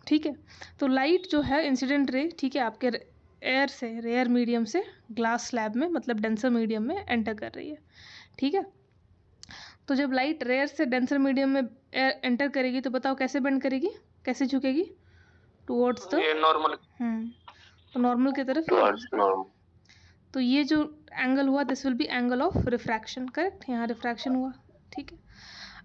ठीक है। तो लाइट जो है इंसिडेंट रे, ठीक है, आपके एयर से, रेयर मीडियम से ग्लास स्लैब में, मतलब डेंसर मीडियम में एंटर कर रही है। ठीक है। तो जब लाइट रेयर से डेंसर मीडियम में एंटर करेगी तो बताओ कैसे बेंड करेगी, कैसे झुकेगी? टुवर्ड्स द नॉर्मल, तो नॉर्मल की तरफ। तो ये जो एंगल हुआ this will be angle of refraction, correct. यहाँ रिफ्रैक्शन हुआ। ठीक है।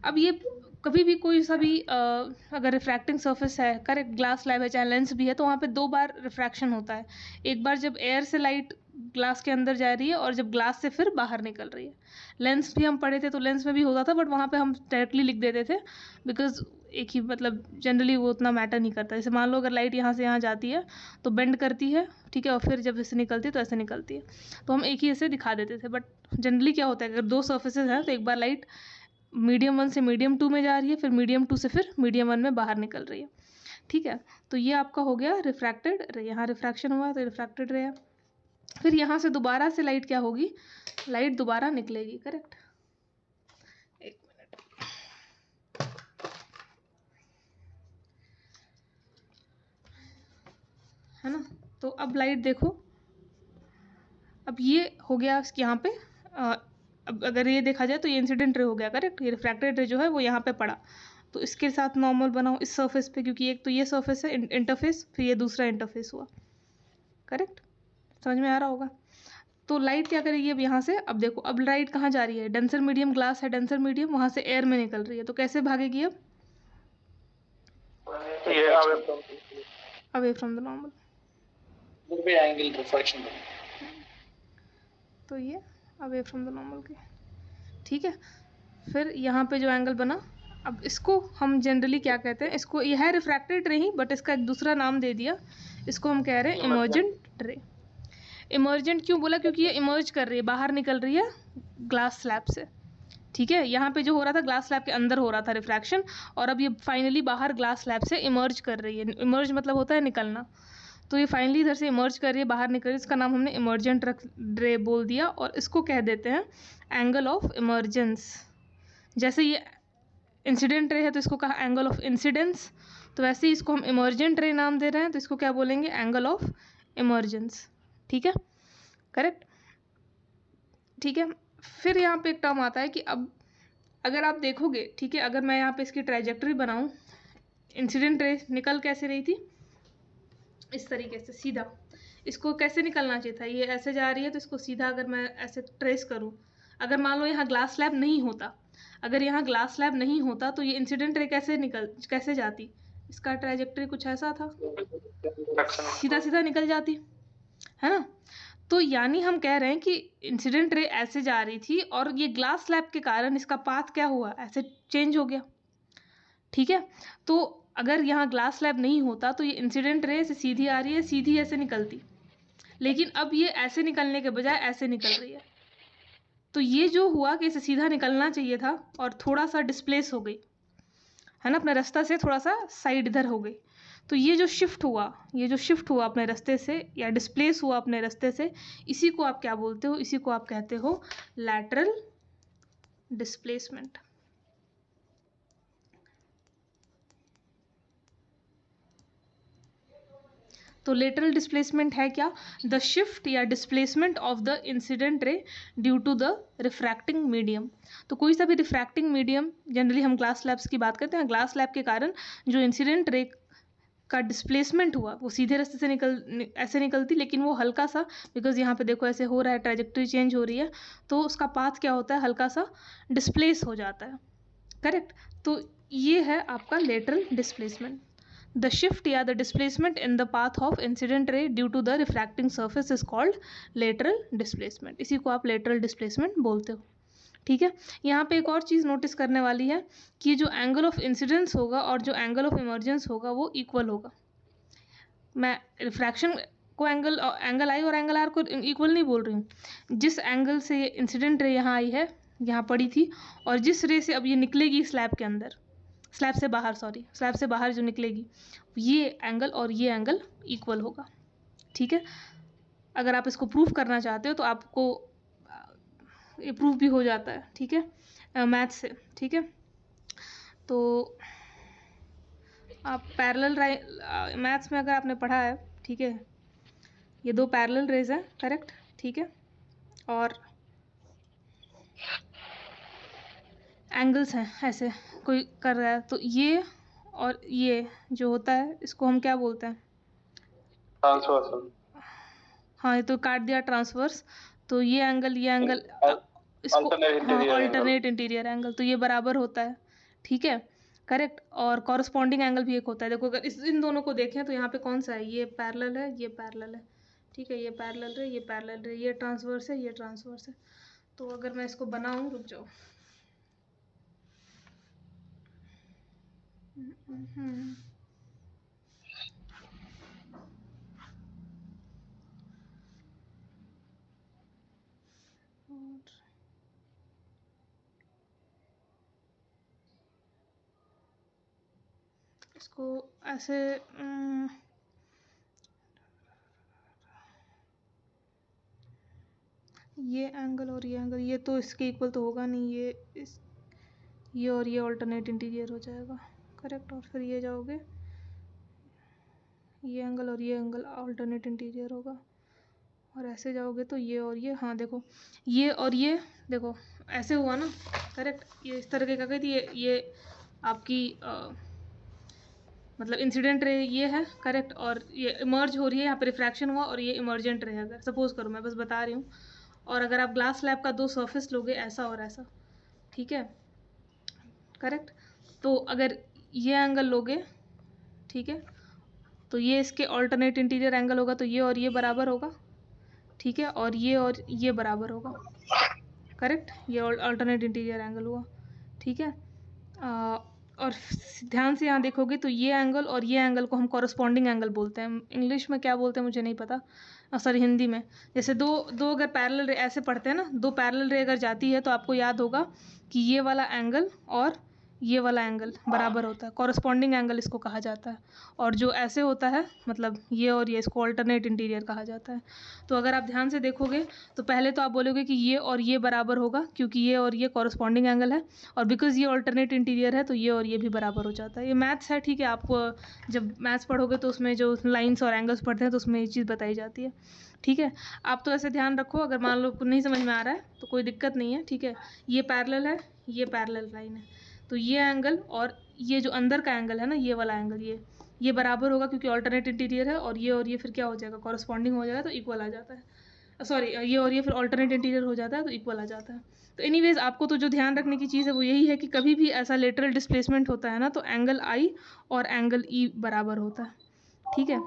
अब ये कभी भी कोई सा भी अगर रिफ्रैक्टिंग सरफेस है, करेक्ट, ग्लास स्लैब है चाहे लेंस भी है, तो वहाँ पे दो बार रिफ्रैक्शन होता है। एक बार जब एयर से लाइट ग्लास के अंदर जा रही है और जब ग्लास से फिर बाहर निकल रही है। लेंस भी हम पढ़े थे तो लेंस में भी होता था, बट वहाँ पे हम डायरेक्टली लिख देते थे बिकॉज एक ही, मतलब जनरली वो उतना मैटर नहीं करता। जैसे मान लो अगर लाइट यहाँ से यहाँ जाती है तो बेंड करती है, ठीक है, और फिर जब ऐसे निकलती है तो ऐसे निकलती है, तो हम एक ही ऐसे दिखा देते थे। बट जनरली क्या होता है, अगर दो सर्फेसेज हैं तो एक बार लाइट मीडियम 1 से मीडियम 2 में जा रही है, फिर मीडियम 2 से फिर मीडियम 1 में बाहर निकल रही है। ठीक है। तो ये आपका हो गया रिफ्रैक्टेड रे, यहाँ रिफ्रैक्शन हुआ तो रिफ्रैक्टेड रे है। फिर यहाँ से दोबारा से लाइट क्या होगी, लाइट दोबारा निकलेगी, करेक्ट। एक मिनट, है ना। तो अब लाइट देखो, अब ये हो गया यहाँ पे, अब अगर ये देखा जाए तो ये इंसिडेंट रे हो गया, करेक्ट। ये रिफ्रैक्टेड रे जो है वो यहाँ पे पड़ा, तो इसके साथ नॉर्मल बनाओ इस सरफेस पे, क्योंकि एक तो ये सरफेस है इंटरफेस, फिर ये दूसरा इंटरफेस हुआ, करेक्ट। समझ में आ रहा होगा। तो लाइट क्या करेगी अब यहाँ से, अब देखो अब लाइट कहाँ जा रही है, डेंसर मीडियम ग्लास है, डेंसर मीडियम, वहाँ से एयर में निकल रही है, तो कैसे भागेगी अब, away from the normal. Angle refraction, तो ये अवे फ्रॉम द नॉर्मल के, ठीक है। फिर यहाँ पे जो एंगल बना, अब इसको हम जनरली क्या कहते हैं, इसको यह है रिफ्रैक्टेड रे ही, बट इसका एक दूसरा नाम दे दिया, इसको हम कह रहे हैं इमर्जेंट रे। इमर्जेंट क्यों बोला, क्योंकि ये इमर्ज कर रही है, बाहर निकल रही है ग्लास स्लैब से। ठीक है। यहाँ पे जो हो रहा था ग्लास स्लैब के अंदर हो रहा था रिफ्रैक्शन, और अब ये फाइनली बाहर ग्लास स्लैब से इमर्ज कर रही है। इमर्ज मतलब होता है निकलना, तो ये फाइनली इधर से इमर्ज कर रही है, बाहर निकल रही है, इसका नाम हमने इमर्जेंट रे बोल दिया, और इसको कह देते हैं एंगल ऑफ इमर्जेंस। जैसे ये इंसिडेंट रे है तो इसको कहा एंगल ऑफ इंसिडेंस, तो वैसे ही इसको हम इमर्जेंट रे नाम दे रहे हैं, तो इसको क्या बोलेंगे, एंगल ऑफ इमर्जेंस। ठीक है, करेक्ट। ठीक है। फिर यहाँ पे एक टर्म आता है कि अब अगर आप देखोगे, ठीक है, अगर मैं यहाँ पे इसकी ट्राइजेक्टरी बनाऊँ, इंसिडेंट रे निकल कैसे रही थी, इस तरीके से सीधा, इसको कैसे निकलना चाहिए था, ये ऐसे जा रही है तो इसको सीधा अगर मैं ऐसे ट्रेस करूँ, अगर मान लो यहाँ ग्लास स्लैब नहीं होता, अगर यहाँ ग्लास स्लैब नहीं होता तो ये इंसिडेंट रे कैसे जाती, इसका ट्राइजेक्टरी कुछ ऐसा था, सीधा सीधा निकल जाती, है ना। तो यानी हम कह रहे हैं कि इंसिडेंट रे ऐसे जा रही थी और ये ग्लास स्लैब के कारण इसका पाथ क्या हुआ, ऐसे चेंज हो गया। ठीक है। तो अगर यहाँ ग्लास स्लैब नहीं होता तो ये इंसिडेंट रे से सीधी आ रही है, सीधी ऐसे निकलती, लेकिन अब ये ऐसे निकलने के बजाय ऐसे निकल रही है। तो ये जो हुआ कि इसे सीधा निकलना चाहिए था और थोड़ा सा डिस्प्लेस हो गई, है ना, अपने रास्ता से थोड़ा सा साइड इधर हो गई। तो ये जो शिफ्ट हुआ अपने रास्ते से, या डिस्प्लेस हुआ अपने रास्ते से, इसी को आप क्या बोलते हो, इसी को आप कहते हो लैटरल डिस्प्लेसमेंट। तो लेटरल डिस्प्लेसमेंट है क्या, द शिफ्ट या displacement of the incident ray due to the refracting medium. तो कोई सा भी रिफ्रैक्टिंग मीडियम, जनरली हम ग्लास स्लैब्स की बात करते हैं, ग्लास स्लैब के कारण जो इंसिडेंट रे का डिस्प्लेसमेंट हुआ, वो सीधे रास्ते से ऐसे निकलती, लेकिन वो हल्का सा, बिकॉज यहाँ पे देखो ऐसे हो रहा है, ट्रैजेक्टरी चेंज हो रही है, तो उसका पाथ क्या होता है, हल्का सा डिस्प्लेस हो जाता है, करेक्ट। तो ये है आपका लेटरल डिस्प्लेसमेंट। द शिफ्ट या the displacement in the path of incident ray due to the refracting surface is called lateral displacement, इसी को आप लेटरल डिस्प्लेसमेंट बोलते हो। ठीक है। यहाँ पे एक और चीज़ नोटिस करने वाली है कि जो एंगल ऑफ इंसिडेंस होगा और जो एंगल ऑफ इमर्जेंस होगा वो इक्वल होगा। मैं रिफ्रैक्शन को एंगल आई और एंगल आर को इक्वल नहीं बोल रही हूँ। जिस एंगल से ये इंसिडेंट रे यहाँ आई है, यहाँ पड़ी थी, और जिस रे से अब ये निकलेगी स्लैब के अंदर, स्लैब से बाहर जो निकलेगी, ये एंगल और ये एंगल इक्वल होगा। ठीक है। अगर आप इसको प्रूफ करना चाहते हो तो आपको ये प्रूफ भी हो जाता है, ठीक है, मैथ से। ठीक है। तो आप पैरेलल मैथ्स में अगर आपने पढ़ा है, ठीक है, ये दो पैरेलल रेज हैं, करेक्ट, ठीक है, और एंगल्स हैं, ऐसे कोई कर रहा है, तो ये और ये जो होता है इसको हम क्या बोलते हैं? ट्रांसवर्सल। हाँ, ये तो काट दिया ट्रांसवर्स, तो ये एंगल इसको, अल्टरनेट हाँ, interior angle. Alternate interior angle, तो ये बराबर होता है, ठीक है, करेक्ट। और कॉरस्पॉन्डिंग एंगल भी एक होता है। देखो अगर इन दोनों को देखें तो यहाँ पे कौन सा है, ये पैरेलल है, ये पैरेलल है, ठीक है, ये पैरेलल है, ये पैरेलल है, ये ट्रांसवर्स है, ये ट्रांसवर्स है। तो अगर मैं इसको बनाऊं, रुक जाओ, और इसको ऐसे ये एंगल और ये एंगल, ये तो इसके इक्वल तो होगा नहीं, ये और ये अल्टरनेट इंटीरियर हो जाएगा, करेक्ट। और फिर ये जाओगे, ये एंगल और ये एंगल अल्टरनेट इंटीरियर होगा, और ऐसे जाओगे तो ये और ये, हाँ देखो, ये और ये देखो ऐसे हुआ ना, करेक्ट। ये इस तरह के क्या कहती है, ये आपकी मतलब इंसिडेंट रे ये है, करेक्ट, और ये इमर्ज हो रही है, यहाँ पे रिफ्रैक्शन हुआ, और ये इमर्जेंट रे है, अगर सपोज करो, मैं बस बता रही हूँ। और अगर आप ग्लास स्लैब का दो सरफेस लोगे, ऐसा और ऐसा, ठीक है, करेक्ट, तो अगर ये एंगल लोगे, ठीक है, तो ये इसके ऑल्टरनेट इंटीरियर एंगल होगा, तो ये और ये बराबर होगा, ठीक है, और ये बराबर होगा, करेक्ट, ये ऑल्टरनेट इंटीरियर एंगल हुआ, ठीक है। और ध्यान से यहाँ देखोगे तो ये एंगल और ये एंगल को हम कॉरस्पॉन्डिंग एंगल बोलते हैं। इंग्लिश में क्या बोलते हैं मुझे नहीं पता, सॉरी हिंदी में। जैसे दो अगर पैरेलल रे ऐसे पढ़ते हैं ना, दो पैरेलल रे अगर जाती है तो आपको याद होगा कि ये वाला एंगल और ये वाला एंगल बराबर होता है, कॉरस्पॉन्डिंग एंगल इसको कहा जाता है। और जो ऐसे होता है, मतलब ये और ये, इसको ऑल्टरनेट इंटीरियर कहा जाता है। तो अगर आप ध्यान से देखोगे तो पहले तो आप बोलोगे कि ये और ये बराबर होगा, क्योंकि ये और ये कॉरस्पॉन्डिंग एंगल है, और बिकॉज ये ऑल्टरनेट इंटीरियर है तो ये और ये भी बराबर हो जाता है। ये मैथ्स है, ठीक है, आप जब मैथ्स पढ़ोगे तो उसमें जो लाइन्स और एंगल्स पढ़ते हैं तो उसमें ये चीज़ बताई जाती है, ठीक है। आप तो ऐसे ध्यान रखो, अगर मान लो नहीं समझ में आ रहा है तो कोई दिक्कत नहीं है, ठीक है। ये पैरेलल है, ये पैरेलल लाइन है, तो ये एंगल और ये जो अंदर का एंगल है ना, ये वाला एंगल, ये बराबर होगा क्योंकि ऑल्टरनेट इंटीरियर है, और ये फिर क्या हो जाएगा, कॉरस्पॉन्डिंग हो जाएगा, तो इक्वल आ जाता है। सॉरी, ये और ये फिर ऑल्टरनेट इंटीरियर हो जाता है तो इक्वल आ जाता है। तो एनीवेज आपको तो जो ध्यान रखने की चीज़ है वो यही है कि कभी भी ऐसा लेटरल डिस्प्लेसमेंट होता है ना, तो एंगल आई और एंगल ई बराबर होता है, ठीक है।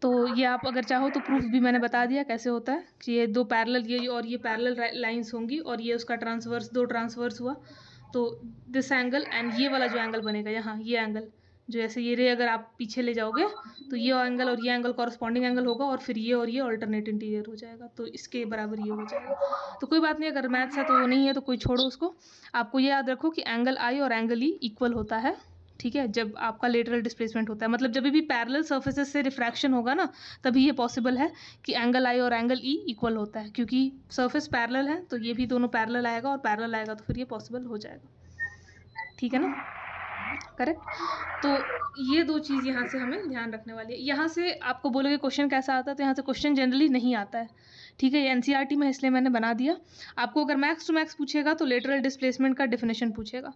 तो ये आप अगर चाहो तो प्रूफ भी मैंने बता दिया कैसे होता है कि ये दो पैरेलल, ये और ये पैरेलल लाइंस होंगी, और ये उसका ट्रांसवर्स, दो ट्रांसवर्स हुआ, तो दिस एंगल एंड ये वाला जो एंगल बनेगा यहाँ, ये एंगल जो ऐसे ये रे अगर आप पीछे ले जाओगे तो ये एंगल और ये एंगल कॉरस्पॉन्डिंग एंगल होगा, और फिर ये और ये ऑल्टरनेट इंटीरियर हो जाएगा, तो इसके बराबर ये हो जाएगा। तो कोई बात नहीं, अगर मैथ्स है तो वो नहीं है तो कोई छोड़ो उसको। आपको ये याद रखो कि एंगल आई और एंगल ई इक्वल होता है, ठीक है, जब आपका लेटरल डिस्प्लेसमेंट होता है। मतलब जब भी पैरेलल सर्फेसेस से रिफ्रैक्शन होगा ना, तभी ये पॉसिबल है कि एंगल आई और एंगल ई इक्वल होता है, क्योंकि सर्फेस पैरेलल है तो ये भी दोनों पैरेलल आएगा, और पैरेलल आएगा तो फिर ये पॉसिबल हो जाएगा, ठीक है ना, करेक्ट। तो ये दो चीज़ यहाँ से हमें ध्यान रखने वाली है। यहाँ से आपको बोलोगे क्वेश्चन कैसा आता है, तो यहाँ से क्वेश्चन जनरली नहीं आता है, ठीक है, ये एनसीईआरटी में इसलिए मैंने बना दिया। आपको अगर मैक्स टू मैक्स पूछेगा तो लेटरल डिस्प्लेसमेंट का डेफिनेशन पूछेगा।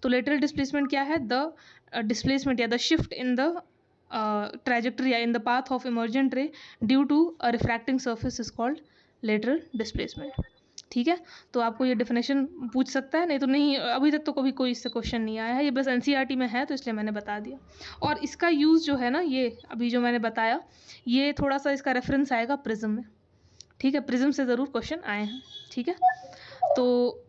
तो लेटरल डिस्प्लेसमेंट क्या है, द डिस्प्लेसमेंट या the shift in the trajectory या in the path of emergent ray due to a refracting surface is called lateral displacement, ठीक है। तो आपको ये डेफिनेशन पूछ सकता है, नहीं तो नहीं, अभी तक तो कभी कोई इससे क्वेश्चन नहीं आया है, ये बस एनसीईआरटी में है तो इसलिए मैंने बता दिया। और इसका यूज़ जो है ना, ये अभी जो मैंने बताया, ये थोड़ा सा इसका रेफरेंस आएगा प्रिज्म में, ठीक है, प्रिज्म से ज़रूर क्वेश्चन आए हैं, ठीक है। तो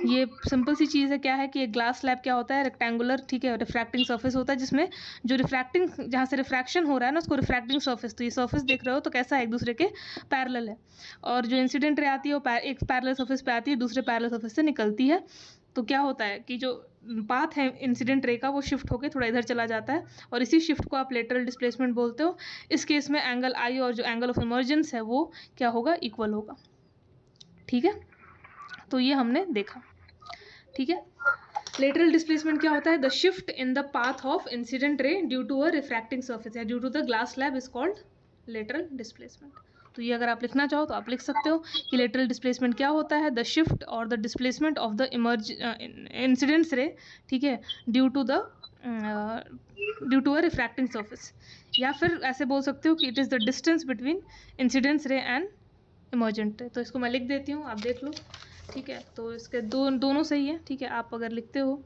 ये सिंपल सी चीज़ है, क्या है कि एक ग्लास स्लैब क्या होता है, रेक्टेंगुलर, ठीक है, रिफ्रैक्टिंग सर्फेस होता है, जिसमें जो रिफ्रैक्टिंग, जहाँ से रिफ्रैक्शन हो रहा है ना, उसको रिफ्रैक्टिंग सर्फेस, तो ये सर्फेस देख रहे हो तो कैसा है, एक दूसरे के पैरेलल है। और जो इंसिडेंट रे आती है वो एक पैरेलल सर्फेस पे आती है, दूसरे पैरेलल सर्फेस से निकलती है। तो क्या होता है कि जो पाथ है इंसिडेंट रे का वो शिफ्ट होकर थोड़ा इधर चला जाता है, और इसी शिफ्ट को आप लेटरल डिस्प्लेसमेंट बोलते हो। इस केस में एंगल आई और जो एंगल ऑफ इमर्जेंस है वो क्या होगा, इक्वल होगा, ठीक है। तो ये हमने देखा, ठीक है। लेटरल डिस्प्लेसमेंट क्या होता है? The shift in the path of incident ray due to a refracting surface या due to the glass slab is called lateral displacement. तो ये अगर आप लिखना चाहो तो आप लिख सकते हो कि लेटरल डिस्प्लेसमेंट क्या होता है? द शिफ्ट और the displacement of the incidents ray, ठीक है, due to a refracting surface. या फिर ऐसे बोल सकते हो कि it is the distance between incidents ray and emergent ray. तो इसको मैं लिख देती हूँ, आप देख लो, ठीक है। तो इसके दोनों सही है, ठीक है। आप अगर लिखते हो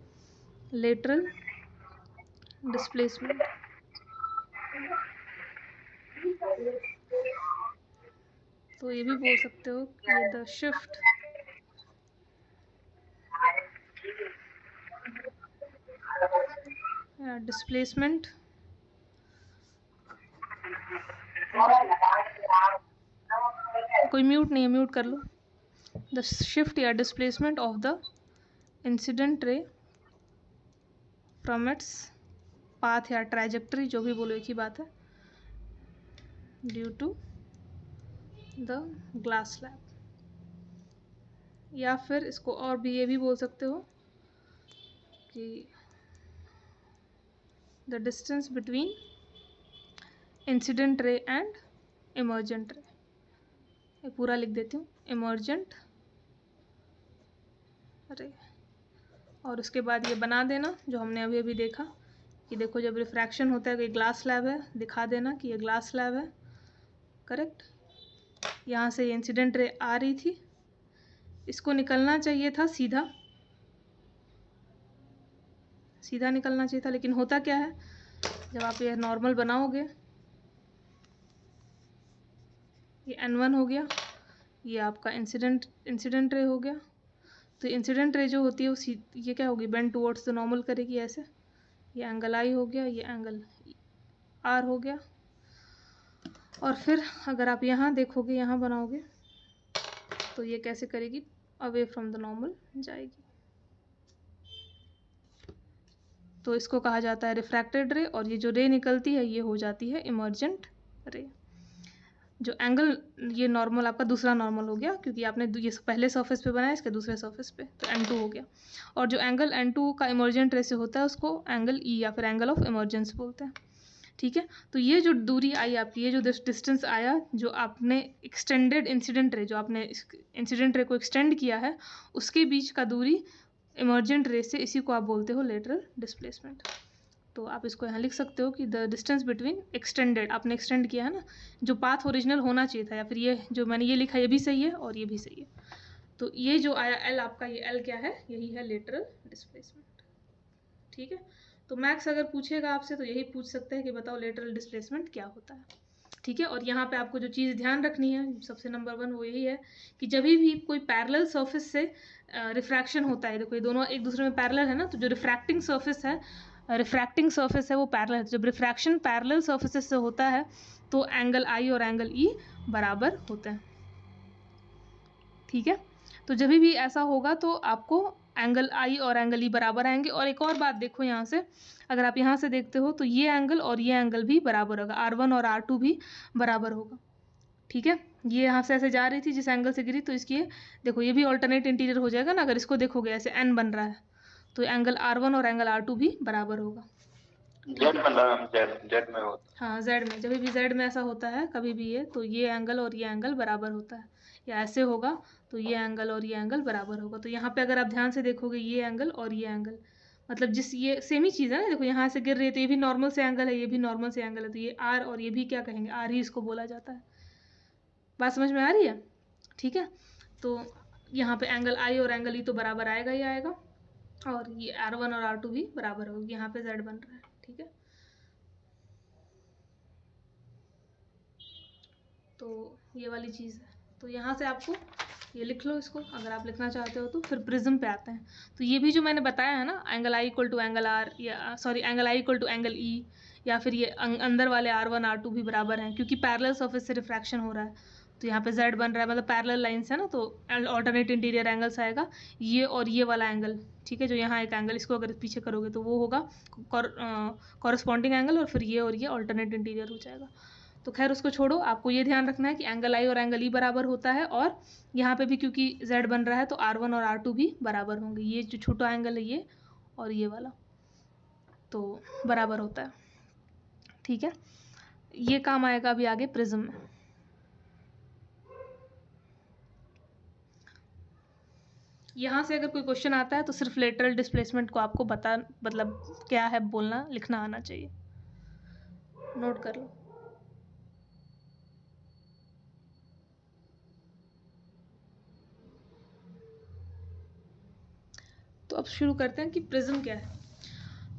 लेटरल डिस्प्लेसमेंट, तो ये भी बोल सकते हो कि द शिफ्ट या डिस्प्लेसमेंट कोई म्यूट नहीं है, म्यूट कर लो। द शिफ्ट या displacement of the incident ray from its path या ट्रैजेक्टरी, जो भी बोलो एक ही बात है, due to the glass slab. या फिर इसको और भी ये भी बोल सकते हो कि the distance between incident ray and emergent रे। ये पूरा लिख देती हूँ, इमर्जेंट रे। और उसके बाद ये बना देना जो हमने अभी अभी देखा कि देखो जब रिफ्रैक्शन होता है, कोई ग्लास स्लैब है, दिखा देना कि ये ग्लास स्लैब है, करेक्ट। यहाँ से ये इंसिडेंट रे आ रही थी, इसको निकलना चाहिए था सीधा सीधा निकलना चाहिए था, लेकिन होता क्या है जब आप ये नॉर्मल बनाओगे, ये n1 हो गया, ये आपका इंसिडेंट रे हो गया। तो इंसिडेंट रे जो होती है वो ये क्या होगी, बेंड टुवर्ड्स द नॉर्मल करेगी ऐसे। ये एंगल आई हो गया, ये एंगल आर हो गया। और फिर अगर आप यहाँ देखोगे, यहाँ बनाओगे, तो ये कैसे करेगी, अवे फ्रॉम द नॉर्मल जाएगी। तो इसको कहा जाता है रिफ्रैक्टेड रे, और ये जो रे निकलती है ये हो जाती है इमर्जेंट रे। जो एंगल ये नॉर्मल आपका दूसरा नॉर्मल हो गया, क्योंकि आपने ये पहले सरफेस पे बनाया, इसके दूसरे सरफेस पे, तो n2 हो गया। और जो एंगल n2 का इमर्जेंट रे से होता है उसको एंगल ई या फिर एंगल ऑफ इमर्जेंस बोलते हैं, ठीक है। तो ये जो दूरी आई आपकी, ये जो डिस्टेंस आया, जो आपने एक्सटेंडेड इंसिडेंट रे, जो आपने इंसिडेंट रे को एक्सटेंड किया है, उसके बीच का दूरी इमर्जेंट रे से, इसी को आप बोलते हो लेटरल डिस्प्लेसमेंट। तो आप इसको यहाँ लिख सकते हो कि द डिस्टेंस बिटवीन एक्सटेंडेड, आपने एक्सटेंड किया है ना, जो पाथ ओरिजिनल होना चाहिए था, या फिर ये जो मैंने ये लिखा ये भी सही है और ये भी सही है। तो ये जो आया एल आपका, ये एल क्या है, यही है लेटरल डिस्प्लेसमेंट, ठीक है। तो मैक्स अगर पूछेगा आपसे तो यही पूछ सकता है कि बताओ लेटरल डिस्प्लेसमेंट क्या होता है, ठीक है। और यहाँ पे आपको जो चीज़ ध्यान रखनी है सबसे नंबर 1 वो यही है कि जब भी कोई पैरेलल सरफेस से रिफ्रैक्शन होता है, देखो ये दोनों एक दूसरे में पैरेलल है ना, तो जो रिफ्रैक्टिंग सरफेस है वो पैरेलल है। जब रिफ्रैक्शन पैरेलल सरफेसेस से होता है तो एंगल आई और एंगल ई बराबर होते हैं, ठीक है। तो जब भी ऐसा होगा तो आपको एंगल आई और एंगल ई बराबर आएंगे। और एक और बात देखो, यहाँ से अगर आप यहाँ से देखते हो तो ये एंगल और ये एंगल भी बराबर होगा, R1 और R2 भी बराबर होगा, ठीक है। ये यहाँ से ऐसे जा रही थी जिस एंगल से गिरी, तो इसकी देखो ये भी ऑल्टरनेट इंटीरियर हो जाएगा ना। अगर इसको देखोगे ऐसे n बन रहा है तो एंगल R1 और एंगल R2 भी बराबर होगा। जेड बन रहा है, जेड में होता हाँ, जेड में, जब भी जेड में ऐसा होता है कभी भी ये, तो ये एंगल और ये एंगल बराबर होता है। या ऐसे होगा तो ये एंगल और ये एंगल बराबर होगा। तो यहाँ पे अगर आप ध्यान से देखोगे, ये एंगल और ये एंगल, मतलब जिस ये सेम ही चीज़ है ना। देखो यहाँ से गिर रही है तो ये भी नॉर्मल से एंगल है, ये भी नॉर्मल से एंगल है, तो ये आर और ये भी क्या कहेंगे, आर ही इसको बोला जाता है। बात समझ में आ रही है, ठीक है। तो यहाँ पे एंगल आई और एंगल ई तो बराबर आएगा ही आएगा, और ये R1 और R2 भी बराबर होगी। यहाँ पे Z बन रहा है, ठीक है। तो ये वाली चीज़ है। तो यहाँ से आपको ये लिख लो इसको, अगर आप लिखना चाहते हो तो। फिर प्रिज्म पे आते हैं। तो ये भी जो मैंने बताया है ना, angle I equal to angle R, या sorry angle I equal to angle E, या फिर ये अंदर वाले R1 R2 भी बराबर हैं, क्योंकि पैरेलल सरफेस से रिफ्रैक्शन हो रहा है। तो यहाँ पे Z बन रहा है, मतलब पैरेलल लाइन्स है ना, तो ऑल्टरनेट इंटीरियर एंगल्स आएगा, ये और ये वाला एंगल, ठीक है। जो यहाँ एक एंगल, इसको अगर पीछे करोगे तो वो होगा कॉरस्पॉन्डिंग एंगल, और फिर ये और ये ऑल्टरनेट इंटीरियर हो जाएगा। तो खैर उसको छोड़ो, आपको ये ध्यान रखना है कि एंगल आई और एंगल ई बराबर होता है, और यहाँ पे भी क्योंकि Z बन रहा है तो R1 और R2 भी बराबर होंगे। ये जो छोटा एंगल है ये, और ये वाला, तो बराबर होता है। ठीक है, ये काम आएगा अभी आगे प्रिज्म में। यहाँ से अगर कोई क्वेश्चन आता है तो सिर्फ लेटरल डिस्प्लेसमेंट को आपको मतलब क्या है बोलना, लिखना आना चाहिए, नोट कर लो। तो अब शुरू करते हैं कि प्रिज्म क्या है।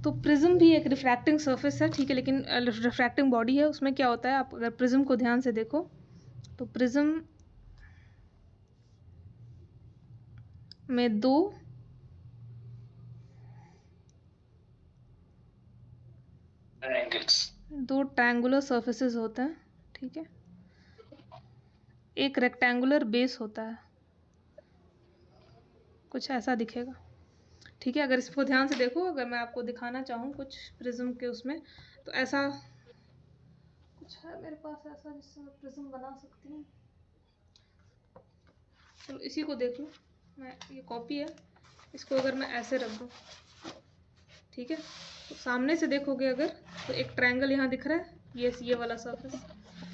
तो प्रिज्म भी एक रिफ्रैक्टिंग सरफेस है, ठीक है, लेकिन रिफ्रैक्टिंग बॉडी है। उसमें क्या होता है, आप अगर प्रिज्म को ध्यान से देखो तो प्रिज्म में दो ट्रायंगुलर सरफेसेस होते हैं, ठीक है। एक रेक्टेंगुलर बेस होता है, कुछ ऐसा दिखेगा, ठीक है। अगर इसको ध्यान से देखो, अगर मैं आपको दिखाना चाहूँ कुछ प्रिज्म के उसमें, तो ऐसा कुछ है मेरे पास ऐसा जिससे मैं प्रिज्म बना सकती हूँ। चलो इसी को देख लो, मैं ये कॉपी है, इसको अगर मैं ऐसे रख दूँ, ठीक है, तो सामने से देखोगे अगर तो एक ट्रायंगल यहाँ दिख रहा है, ये वाला सरफेस।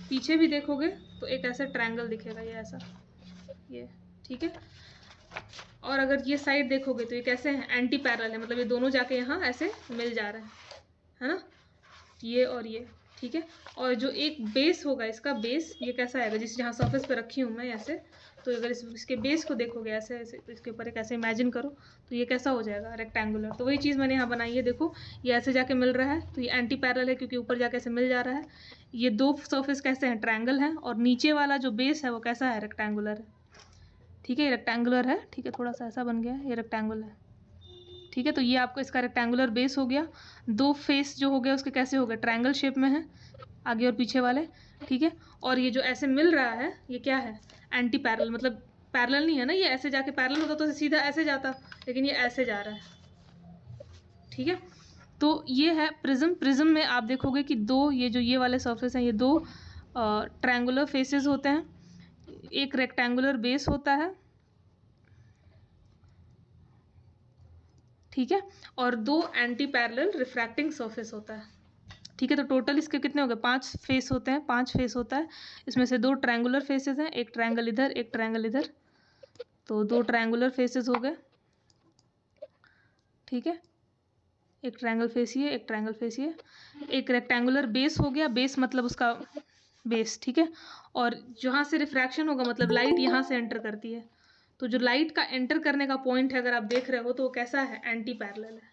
पीछे भी देखोगे तो एक ऐसा ट्रायंगल दिखेगा, ये ऐसा, ये, ठीक है। और अगर ये साइड देखोगे तो ये कैसे है, एंटी पैरेलल है, मतलब ये दोनों जाके यहाँ ऐसे मिल जा रहे हैं, है ना, ये और ये, ठीक है। और जो एक बेस होगा, इसका बेस ये कैसा आएगा, जिस जहाँ सरफेस पे रखी हूँ मैं ऐसे, तो अगर इसके बेस को देखोगे ऐसे ऐसे, तो इसके ऊपर एक ऐसे इमेजिन करो, तो ये कैसा हो जाएगा, रेक्टेंगुलर। तो वही चीज़ मैंने यहाँ बनाई है, देखो ये ऐसे जाके मिल रहा है, तो ये एंटी पैरेलल है क्योंकि ऊपर जाके ऐसे मिल जा रहा है। ये दो सरफेस कैसे हैं, ट्रायंगल हैं, और नीचे वाला जो बेस है वो कैसा है, रेक्टेंगुलर है, ठीक है, ये रेक्टेंगुलर है, ठीक है, थोड़ा सा ऐसा बन गया है, ये रेक्टेंगुलर है, ठीक है। तो ये आपको इसका रेक्टेंगुलर बेस हो गया। दो फेस जो हो गया उसके कैसे हो गए, ट्रायंगल शेप में है, आगे और पीछे वाले, ठीक है। और ये जो ऐसे मिल रहा है ये क्या है, एंटी पैरेलल, मतलब पैरेलल नहीं है ना, ये ऐसे जाके पैरेलल होता तो सीधा ऐसे जाता, लेकिन ये ऐसे जा रहा है, ठीक है। तो ये है प्रिज्म। प्रिज्म में आप देखोगे कि दो ये वाले सरफेस हैं, ये दो ट्रायंगुलर फेसेस होते हैं, एक रेक्टेंगुलर बेस होता है, ठीक है, और दो एंटी पैरेलल रिफ्रैक्टिंग सरफेस होता है, ठीक है। तो टोटल इसके कितने हो गए, 5 फेस होते हैं, 5 फेस होता है। इसमें से 2 ट्रायंगुलर फेसेस हैं, एक ट्रायंगल इधर, एक ट्रायंगल इधर, तो 2 ट्रायंगुलर फेसेस हो गए, ठीक है। एक ट्रायंगल फेस ये, एक ट्रायंगल फेस ये, एक रेक्टेंगुलर बेस हो गया, बेस मतलब उसका बेस, ठीक है। और जहाँ से रिफ्रैक्शन होगा मतलब लाइट यहाँ से एंटर करती है, तो जो लाइट का एंटर करने का पॉइंट है अगर आप देख रहे हो तो वो कैसा है, एंटी पैरेलल है,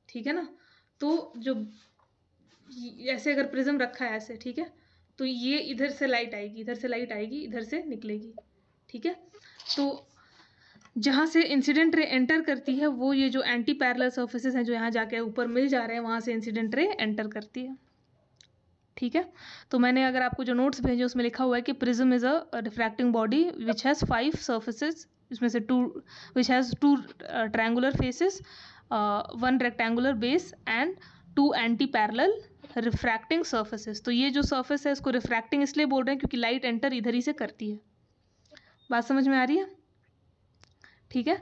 ठीक है ना। तो जो ऐसे अगर प्रिज्म रखा है ऐसे, ठीक है, तो ये इधर से लाइट आएगी, इधर से लाइट आएगी, इधर से निकलेगी, ठीक है। तो जहाँ से इंसिडेंट रे एंटर करती है वो ये जो एंटी पैरेलल सर्फेसेस हैं जो यहाँ जाके ऊपर मिल जा रहे हैं, वहाँ से इंसिडेंट रे एंटर करती है, ठीक है। तो मैंने अगर आपको जो नोट्स भेजे उसमें लिखा हुआ है कि prism is a refracting body which has 5 surfaces, इसमें से 2 which has 2 triangular faces, 1 rectangular base and 2 anti parallel refracting surfaces. तो ये जो सर्फेस है इसको रिफ्रैक्टिंग इसलिए बोल रहे हैं क्योंकि लाइट एंटर इधर ही से करती है। बात समझ में आ रही है, ठीक है।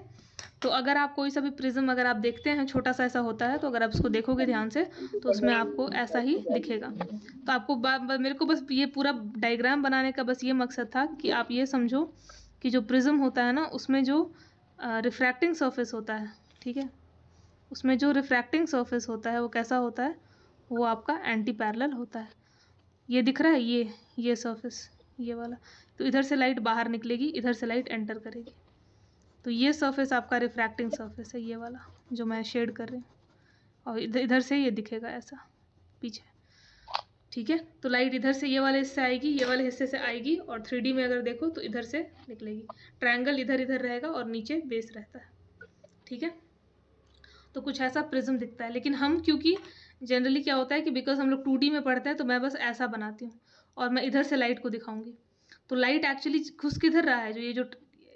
तो अगर आप कोई सा भी प्रिज्म अगर आप देखते हैं छोटा सा ऐसा होता है, तो अगर आप उसको देखोगे ध्यान से तो उसमें आपको ऐसा ही दिखेगा। तो आपको मेरे को बस ये पूरा डायग्राम बनाने का बस ये मकसद था कि आप ये समझो कि जो प्रिज्म होता है ना उसमें जो रिफ्रैक्टिंग सरफेस होता है, ठीक है, उसमें जो रिफ्रैक्टिंग सरफेस होता है वो कैसा होता है, वो आपका एंटी पैरेलल होता है। ये दिख रहा है, ये सरफेस ये वाला, तो इधर से लाइट बाहर निकलेगी, इधर से लाइट एंटर करेगी, तो ये सरफेस आपका रिफ्रैक्टिंग सरफेस है, ये वाला जो मैं शेड कर रही हूँ, और इधर से ये दिखेगा ऐसा पीछे, ठीक है। तो लाइट इधर से ये वाले हिस्से आएगी, ये वाले हिस्से से आएगी, और 3D में अगर देखो तो इधर से निकलेगी, ट्रायंगल इधर इधर रहेगा और नीचे बेस रहता है, ठीक है। तो कुछ ऐसा प्रिज्म दिखता है। लेकिन हम क्योंकि जनरली क्या होता है कि बिकॉज हम लोग 2D में पढ़ते हैं तो मैं बस ऐसा बनाती हूँ और मैं इधर से लाइट को दिखाऊंगी, तो लाइट एक्चुअली घुस किधर रहा है, जो ये जो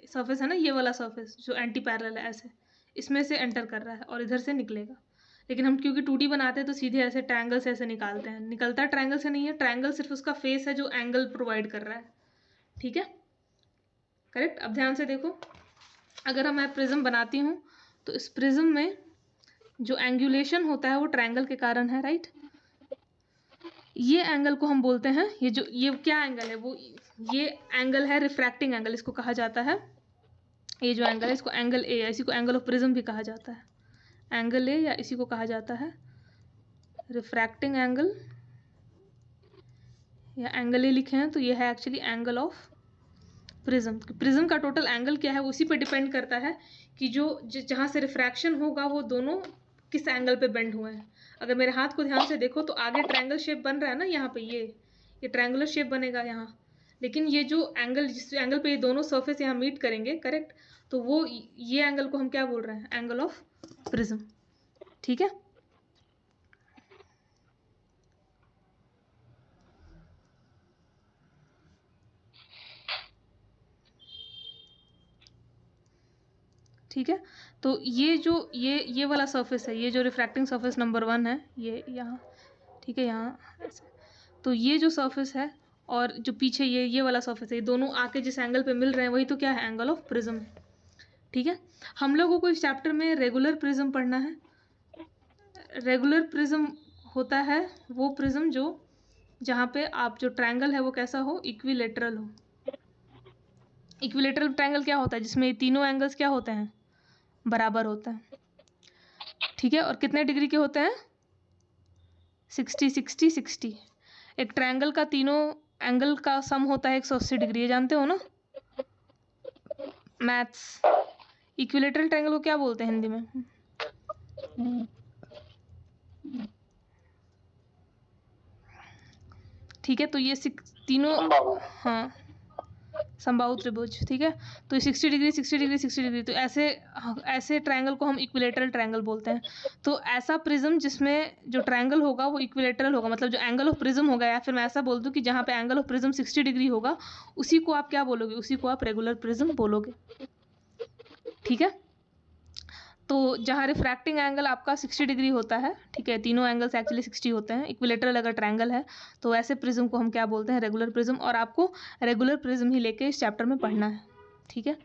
सरफेस है ना, ये वाला सरफेस जो एंटी पैरेलल है ऐसे, इसमें से एंटर कर रहा है और इधर से निकलेगा। लेकिन हम क्योंकि 2D बनाते हैं तो सीधे ऐसे ट्रायंगल से ऐसे निकालते हैं, निकलता ट्रायंगल से नहीं है, ट्रायंगल सिर्फ उसका फेस है जो एंगल प्रोवाइड कर रहा है, ठीक है, करेक्ट। अब ध्यान से देखो, अगर मैं प्रिज्म बनाती हूँ तो इस प्रिज्म में जो एंगुलेशन होता है वो ट्रायंगल के कारण है, राइट। ये एंगल को हम बोलते हैं, ये क्या एंगल है, वो ये एंगल है रिफ्रैक्टिंग एंगल, इसको कहा जाता है। ये जो एंगल है इसको एंगल ए, इसी को एंगल ऑफ प्रिज्म भी कहा जाता है, एंगल ए, या इसी को कहा जाता है रिफ्रैक्टिंग एंगल, या एंगल ए लिखे हैं तो ये है actually angle of prism. Prism का टोटल एंगल क्या है उसी पे डिपेंड करता है कि जो जहाँ से रिफ्रैक्शन होगा वो दोनों किस एंगल पे बेंड हुए हैं। अगर मेरे हाथ को ध्यान से देखो तो आगे ट्रायंगल शेप बन रहा है ना, यहाँ पे ये ट्रायंगुलर शेप बनेगा यहाँ, लेकिन ये जो एंगल, जिस एंगल पे ये दोनों सरफेस यहाँ मीट करेंगे, करेक्ट, तो वो ये एंगल को हम क्या बोल रहे हैं, एंगल ऑफ प्रिज्म, ठीक है। ठीक है, तो ये जो ये वाला सरफेस है, ये जो रिफ्रैक्टिंग सरफेस नंबर 1 है, ये यहाँ, ठीक है, यहाँ ऐसे, तो ये जो सरफेस है और जो पीछे ये वाला सरफेस है, ये दोनों आके जिस एंगल पे मिल रहे हैं वही तो क्या है, एंगल ऑफ प्रिज्म, ठीक है। हम लोगों को इस चैप्टर में रेगुलर प्रिज्म पढ़ना है। रेगुलर प्रिज्म होता है वो प्रिज्म जो जहाँ पे आप जो ट्रायंगल है वो कैसा हो, इक्विलेटरल हो। इक्विलेटरल ट्रायंगल क्या होता है, जिसमें तीनों एंगल्स क्या होते हैं, बराबर होता है, ठीक है। और कितने डिग्री के होते हैं, 60 60 60। एक ट्रायंगल का तीनों एंगल का सम होता है 180 डिग्री, ये जानते हो ना मैथ्स। इक्विलेटरल ट्रायंगल को क्या बोलते हैं हिंदी में, ठीक है। तो ये तीनों, हाँ, समबाहु त्रिभुज, ठीक है। तो 60 डिग्री 60 डिग्री 60 डिग्री, तो ऐसे ट्रायंगल को हम इक्विलेटरल ट्रायंगल बोलते हैं। तो ऐसा प्रिज्म जिसमें जो ट्रायंगल होगा वो इक्विलेटरल होगा, मतलब जो एंगल ऑफ प्रिज्म होगा, या फिर मैं ऐसा बोल दूं कि जहाँ पे एंगल ऑफ प्रिज्म 60 डिग्री होगा उसी को आप क्या बोलोगे, उसी को आप रेगुलर प्रिज्म बोलोगे, ठीक है। तो जहाँ रिफ्रैक्टिंग एंगल आपका 60 डिग्री होता है, ठीक है, तीनों एंगल्स एक्चुअली 60 होते हैं, इक्विलेटरल अगर ट्रायंगल है तो ऐसे प्रिज्म को हम क्या बोलते हैं, रेगुलर प्रिज्म। और आपको रेगुलर प्रिज्म ही लेके इस चैप्टर में पढ़ना है, ठीक है।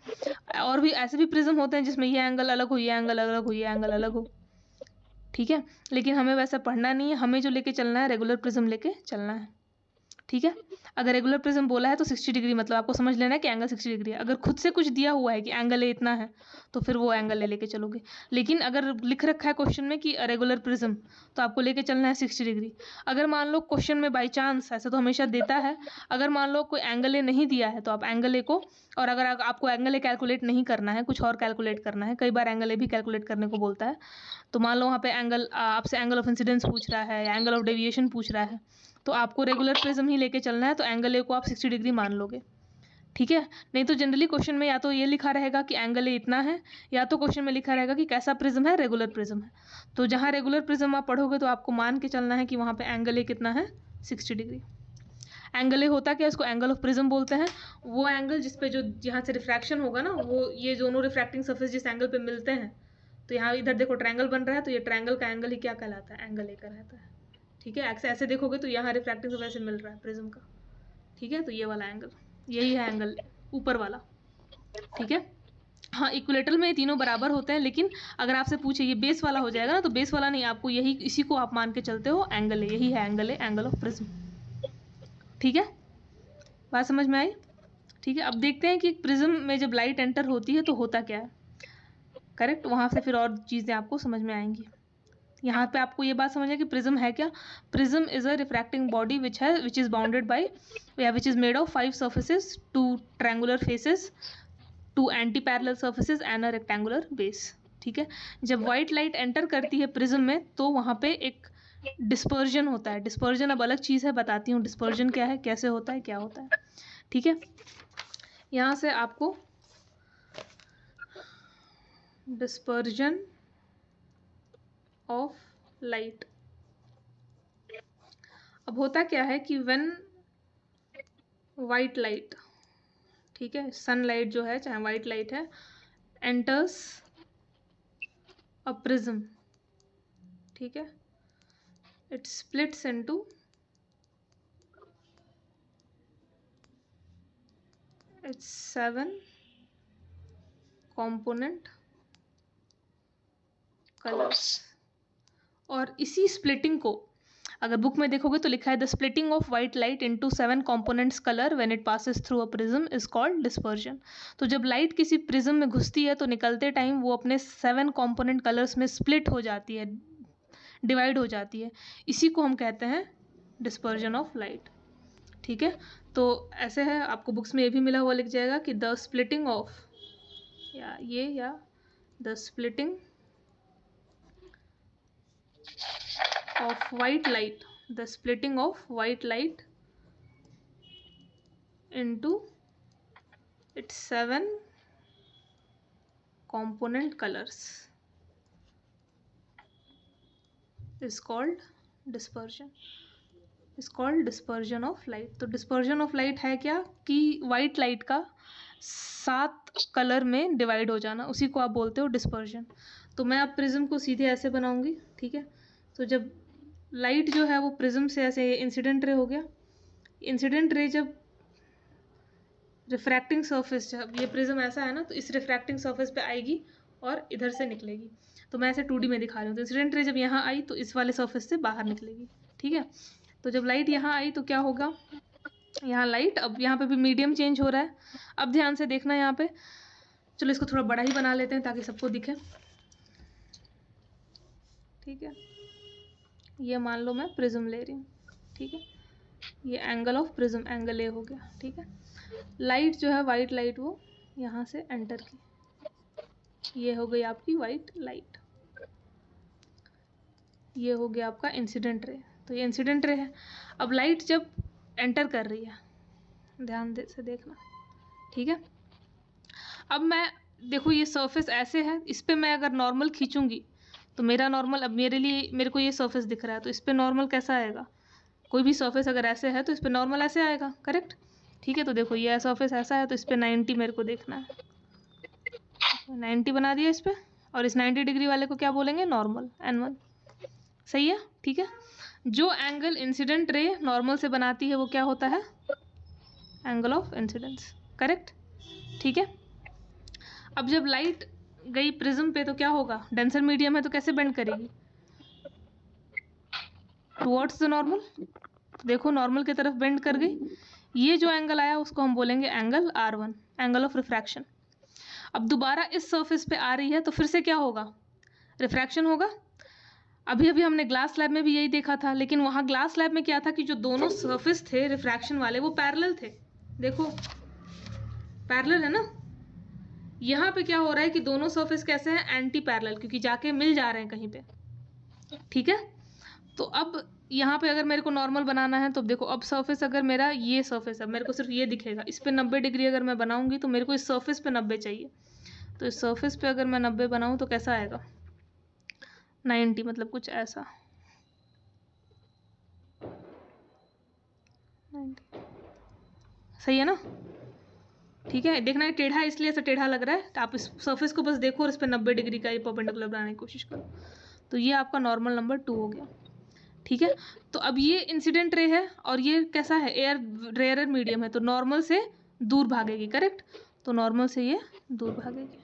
और भी ऐसे भी प्रिज्म होते हैं जिसमें ये एंगल अलग हो, ये एंगल अलग हो, ये एंगल अलग हो, ठीक है, लेकिन हमें वैसा पढ़ना नहीं है, हमें जो लेके चलना है रेगुलर प्रिज्म लेके चलना है, ठीक है। अगर रेगुलर प्रिज्म बोला है तो 60 डिग्री मतलब आपको समझ लेना है कि एंगल 60 डिग्री है। अगर खुद से कुछ दिया हुआ है कि एंगल ए इतना है तो फिर वो एंगल ले लेके चलोगे, लेकिन अगर लिख रखा है क्वेश्चन में कि रेगुलर प्रिज्म तो आपको लेके चलना है 60 डिग्री। अगर मान लो क्वेश्चन में बाई चांस, ऐसा तो हमेशा देता है, अगर मान लो कोई एंगल ए नहीं दिया है तो आप एंगल ए को, और अगर आपको एंगल ए कैलकुलेट नहीं करना है, कुछ और कैलकुलेट करना है, कई बार एंगल ए भी कैलकुलेट करने को बोलता है, तो मान लो वहाँ पे एंगल आपसे एंगल ऑफ इंसिडेंस पूछ रहा है या एंगल ऑफ डेविएशन पूछ रहा है, तो आपको रेगुलर प्रिज्म ही लेके चलना है, तो एंगल ए को आप 60 डिग्री मान लोगे, ठीक है। नहीं तो जनरली क्वेश्चन में या तो ये लिखा रहेगा कि एंगल ए इतना है, या तो क्वेश्चन में लिखा रहेगा कि कैसा प्रिज्म है, रेगुलर प्रिज्म है। तो जहाँ रेगुलर प्रिज्म आप पढ़ोगे तो आपको मान के चलना है कि वहाँ पे एंगल ए कितना है, 60 डिग्री। एंगल ए होता क्या, इसको एंगल ऑफ प्रिज्म बोलते हैं। वो एंगल जिसपे जो यहाँ से रिफ्रैक्शन होगा ना, वो ये दोनों रिफ्रैक्टिंग सरफेस जिस एंगल पे मिलते हैं, तो यहाँ इधर देखो ट्रायंगल बन रहा है, तो ये ट्रायंगल का एंगल ही क्या कहलाता है, एंगल ए कहलाता है, ठीक है। ऐसे देखोगे तो यहाँ रिफ्रैक्टिंग सरफेस से मिल रहा है प्रिज्म का, ठीक है। तो ये वाला एंगल, यही है एंगल ऊपर वाला, ठीक है। हाँ, इक्विलेटरल में ये तीनों बराबर होते हैं, लेकिन अगर आपसे पूछे ये बेस वाला हो जाएगा ना, तो बेस वाला नहीं, आपको यही, इसी को आप मान के चलते हो एंगल है, यही है एंगल है, एंगल ऑफ प्रिज्म, ठीक है। बात समझ में आई, ठीक है। अब देखते हैं कि प्रिज्म में जब लाइट एंटर होती है तो होता क्या है, करेक्ट, वहां से फिर और चीजें आपको समझ में आएंगी। यहाँ पे आपको ये बात समझना कि प्रिज्म है क्या। Prism is a refracting body which is bounded by, या which is made of 5 surfaces, 2 triangular faces, 2 anti parallel surfaces and a rectangular base, ठीक है। जब व्हाइट लाइट एंटर करती है प्रिज्म में तो वहाँ पे एक डिस्पर्जन होता है। डिस्पर्जन अब अलग चीज़ है, बताती हूँ डिस्पर्जन क्या है, कैसे होता है, क्या होता है, ठीक है। यहाँ से आपको डिस्पर्जन ऑफ लाइट, अब होता क्या है कि व्हेन वाइट लाइट, ठीक है, सनलाइट जो है चाहे वाइट लाइट है, एंटर्स अ प्रिज्म, ठीक है, it splits into its 7 component colours. और इसी स्प्लिटिंग को अगर बुक में देखोगे तो लिखा है the splitting of white light into 7 components colour when it passes through a prism is called dispersion. तो जब लाइट किसी प्रिज्म में घुसती है तो निकलते टाइम वो अपने 7 कंपोनेंट कलर्स में स्प्लिट हो जाती है, डिवाइड हो जाती है। इसी को हम कहते हैं डिस्पर्जन ऑफ लाइट। ठीक है, तो ऐसे है, आपको बुक्स में ये भी मिला हुआ लिख जाएगा कि द स्प्लिटिंग ऑफ या the splitting of white light, the splitting of white light into its 7 component colors is called dispersion, is called dispersion of light। तो dispersion of light है क्या कि white light का 7 कलर में divide हो जाना, उसी को आप बोलते हो डिस्पर्जन। तो मैं अब प्रिज्म को सीधे ऐसे बनाऊंगी। ठीक है, तो जब लाइट जो है वो प्रिज्म से ऐसे इंसिडेंट रे हो गया, इंसिडेंट रे जब रिफ्रैक्टिंग सरफेस, जब ये प्रिज्म ऐसा है ना, तो इस रिफ्रैक्टिंग सरफेस पे आएगी और इधर से निकलेगी। तो मैं ऐसे 2D में दिखा रही हूँ। तो इंसिडेंट रे जब यहाँ आई तो इस वाले सरफेस से बाहर निकलेगी। ठीक है, तो जब लाइट यहाँ आई तो क्या होगा, यहाँ लाइट, अब यहाँ पे भी मीडियम चेंज हो रहा है। अब ध्यान से देखना यहाँ पे, चलो इसको थोड़ा बड़ा ही बना लेते हैं ताकि सबको दिखे। ठीक है, ये मान लो मैं प्रिज्म ले रही हूँ। ठीक है, ये angle of prism, angle A हो गया। ठीक है, लाइट जो है वाइट लाइट वो यहाँ से एंटर की, ये हो गई आपकी वाइट लाइट, ये हो गया आपका इंसिडेंट रे। तो ये इंसिडेंट रे है। अब लाइट जब एंटर कर रही है, ध्यान से देखना। ठीक है, अब मैं देखो ये सरफेस ऐसे है, इस पर मैं अगर नॉर्मल खींचूंगी तो मेरा नॉर्मल, अब मेरे को ये सरफेस दिख रहा है, तो इस पर नॉर्मल कैसा आएगा, कोई भी सरफेस अगर ऐसे है तो इस पर नॉर्मल ऐसे आएगा, करेक्ट। ठीक है, तो देखो ये सरफेस ऐसा है तो इस पर 90 मेरे को देखना है, 90 बना दिया इस पर, और इस 90 डिग्री वाले को क्या बोलेंगे, नॉर्मल, N1। सही है। ठीक है, जो एंगल इंसिडेंट रे नॉर्मल से बनाती है वो क्या होता है, एंगल ऑफ इंसिडेंस, करेक्ट। ठीक है, अब जब लाइट गई प्रिज्म पे तो क्या होगा, डेंसर मीडियम है तो कैसे बेंड करेगी, टुवर्ड्स द नॉर्मल। देखो नॉर्मल की तरफ बेंड कर गई। ये जो एंगल आया उसको हम बोलेंगे angle R1, angle of refraction. अब दोबारा इस सरफेस पे आ रही है तो फिर से क्या होगा, रिफ्रैक्शन होगा। अभी अभी हमने ग्लास लैब में भी यही देखा था, लेकिन वहाँ ग्लास लैब में क्या था कि जो दोनों सरफेस थे रिफ्रैक्शन वाले वो पैरेलल थे। देखो पैरेलल है ना। यहाँ पे क्या हो रहा है कि दोनों सरफेस कैसे हैं, एंटी पैरेलल, क्योंकि जाके मिल जा रहे हैं कहीं पे। ठीक है, तो अब यहाँ पे अगर मेरे को नॉर्मल बनाना है तो देखो, अब सरफेस अगर मेरा ये सरफेस है, मेरे को सिर्फ ये दिखेगा, इस पे 90 डिग्री अगर मैं बनाऊंगी तो मेरे को इस सरफेस पे 90 चाहिए। तो इस सरफेस पे अगर मैं 90 बनाऊं तो कैसा आएगा, 90, मतलब कुछ ऐसा 90। सही है ना। ठीक है, देखना है टेढ़ा इसलिए ऐसा टेढ़ा लग रहा है, तो आप इस सरफेस को बस देखो और इस पर 90 डिग्री का ये परपेंडिकुलर बनाने की कोशिश करो। तो ये आपका नॉर्मल नंबर 2 हो गया। ठीक है, तो अब ये इंसिडेंट रे है और ये कैसा है, एयर रेयर मीडियम है, तो नॉर्मल से दूर भागेगी, करेक्ट। तो नॉर्मल से ये दूर भागेगी।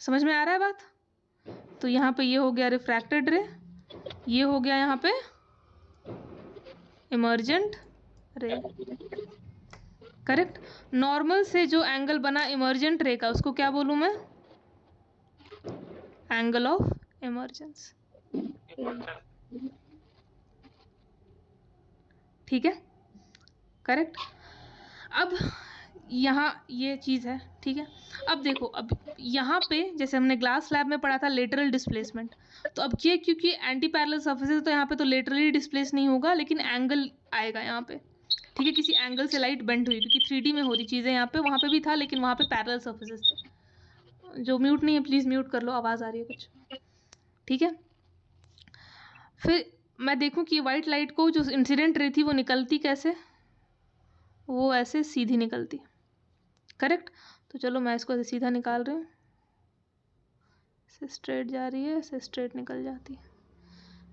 समझ में आ रहा है बात। तो यहाँ पे ये हो गया रिफ्रैक्टेड रे, ये हो गया यहाँ पे इमर्जेंट रे, करेक्ट। नॉर्मल से जो एंगल बना इमर्जेंट रे का उसको क्या बोलूं मैं, एंगल ऑफ इमर्जेंस। ठीक है, करेक्ट। अब यहाँ ये चीज़ है। ठीक है, अब देखो, अब यहाँ पे जैसे हमने ग्लास स्लैब में पढ़ा था लेटरल डिस्प्लेसमेंट, तो अब ये क्योंकि एंटी पैरेलल सर्फेस है तो यहाँ पे तो लेटरली डिस्प्लेस नहीं होगा, लेकिन एंगल आएगा यहाँ पे। ठीक है, किसी एंगल से लाइट बेंड हुई, क्योंकि 3D में हो रही चीज़ें यहाँ पे, वहाँ पे भी था लेकिन वहाँ पे पैरेलल सर्फेसेस थे। जो म्यूट नहीं है प्लीज़ म्यूट कर लो, आवाज़ आ रही है कुछ। ठीक है, फिर मैं देखूँ कि वाइट लाइट को जो इंसिडेंट रे थी वो निकलती कैसे, वो ऐसे सीधी निकलती, करेक्ट। तो चलो मैं इसको ऐसे सीधा निकाल रही हूँ, ऐसे स्ट्रेट जा रही है, ऐसे स्ट्रेट निकल जाती है।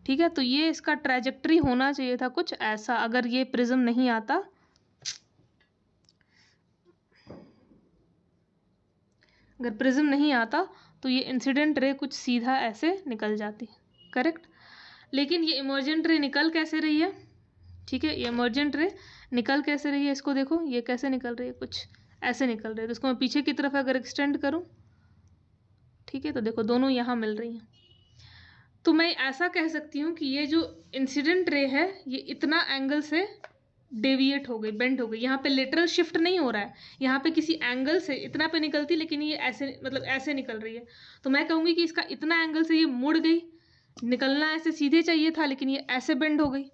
ठीक है, तो ये इसका ट्रैजेक्टरी होना चाहिए था कुछ ऐसा, अगर ये प्रिज्म नहीं आता अगर प्रिज्म नहीं आता तो ये इंसिडेंट रे कुछ सीधा ऐसे निकल जाती, करेक्ट। लेकिन ये इमर्जेंट रे निकल कैसे रही है, ठीक है, ये इमर्जेंट रे निकल कैसे रही है, इसको देखो ये कैसे निकल रही है, कुछ ऐसे निकल रही है। तो इसको मैं पीछे की तरफ अगर एक्सटेंड करूँ, ठीक है, तो देखो दोनों यहाँ मिल रही हैं। तो मैं ऐसा कह सकती हूँ कि ये जो इंसिडेंट रे है ये इतना एंगल से डेविएट हो गई, बेंड हो गई। यहाँ पे लेटरल शिफ्ट नहीं हो रहा है, यहाँ पे किसी एंगल से इतना पे निकलती, लेकिन ये ऐसे मतलब ऐसे निकल रही है। तो मैं कहूँगी कि इसका इतना एंगल से ये मुड़ गई, निकलना ऐसे सीधे चाहिए था लेकिन ये ऐसे बेंड हो गई,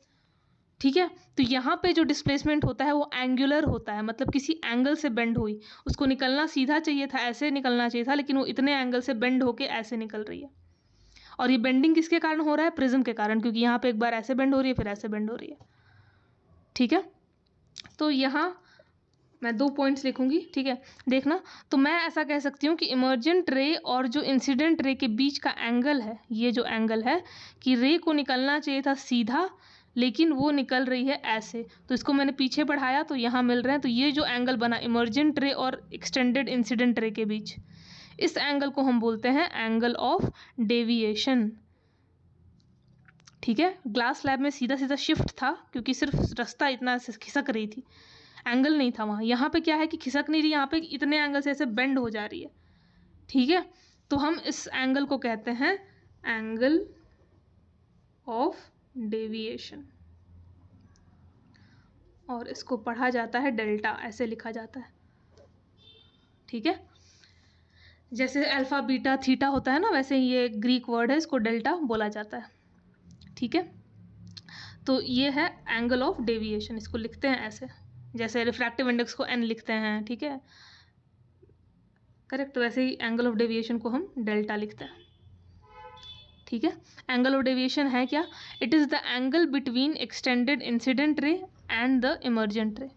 ठीक है। तो यहाँ पे जो डिस्प्लेसमेंट होता है वो एंगुलर होता है, मतलब किसी एंगल से बेंड हुई। उसको निकलना सीधा चाहिए था, ऐसे निकलना चाहिए था, लेकिन वो इतने एंगल से बेंड होके ऐसे निकल रही है। और ये बेंडिंग किसके कारण हो रहा है, प्रिज्म के कारण, क्योंकि यहाँ पे एक बार ऐसे बेंड हो रही है फिर ऐसे बेंड हो रही है, ठीक है। तो यहाँ मैं 2 पॉइंट्स लिखूंगी, ठीक है, देखना। तो मैं ऐसा कह सकती हूँ कि इमर्जेंट रे और जो इंसिडेंट रे के बीच का एंगल है, ये जो एंगल है कि रे को निकलना चाहिए था सीधा लेकिन वो निकल रही है ऐसे, तो इसको मैंने पीछे बढ़ाया तो यहाँ मिल रहे हैं। तो ये जो एंगल बना इमर्जेंट रे और एक्सटेंडेड इंसिडेंट रे के बीच, इस एंगल को हम बोलते हैं एंगल ऑफ डेविएशन, ठीक है। ग्लास स्लैब में सीधा सीधा शिफ्ट था क्योंकि सिर्फ रास्ता इतना से खिसक रही थी, एंगल नहीं था वहाँ। यहाँ पे क्या है कि खिसक नहीं रही, यहाँ पे इतने एंगल से ऐसे बेंड हो जा रही है, ठीक है। तो हम इस एंगल को कहते हैं एंगल ऑफ डेविएशन, और इसको पढ़ा जाता है डेल्टा, ऐसे लिखा जाता है, ठीक है। जैसे अल्फा बीटा थीटा होता है ना, वैसे ये ग्रीक वर्ड है, इसको डेल्टा बोला जाता है, ठीक है। तो ये है एंगल ऑफ डेविएशन, इसको लिखते हैं ऐसे, जैसे रिफ्रैक्टिव इंडेक्स को n लिखते हैं, ठीक है, करेक्ट। वैसे ही एंगल ऑफ डेविएशन को हम डेल्टा लिखते हैं, ठीक है। एंगल ऑफ डेविएशन है क्या, it is the angle between extended incident ray and the emergent रे।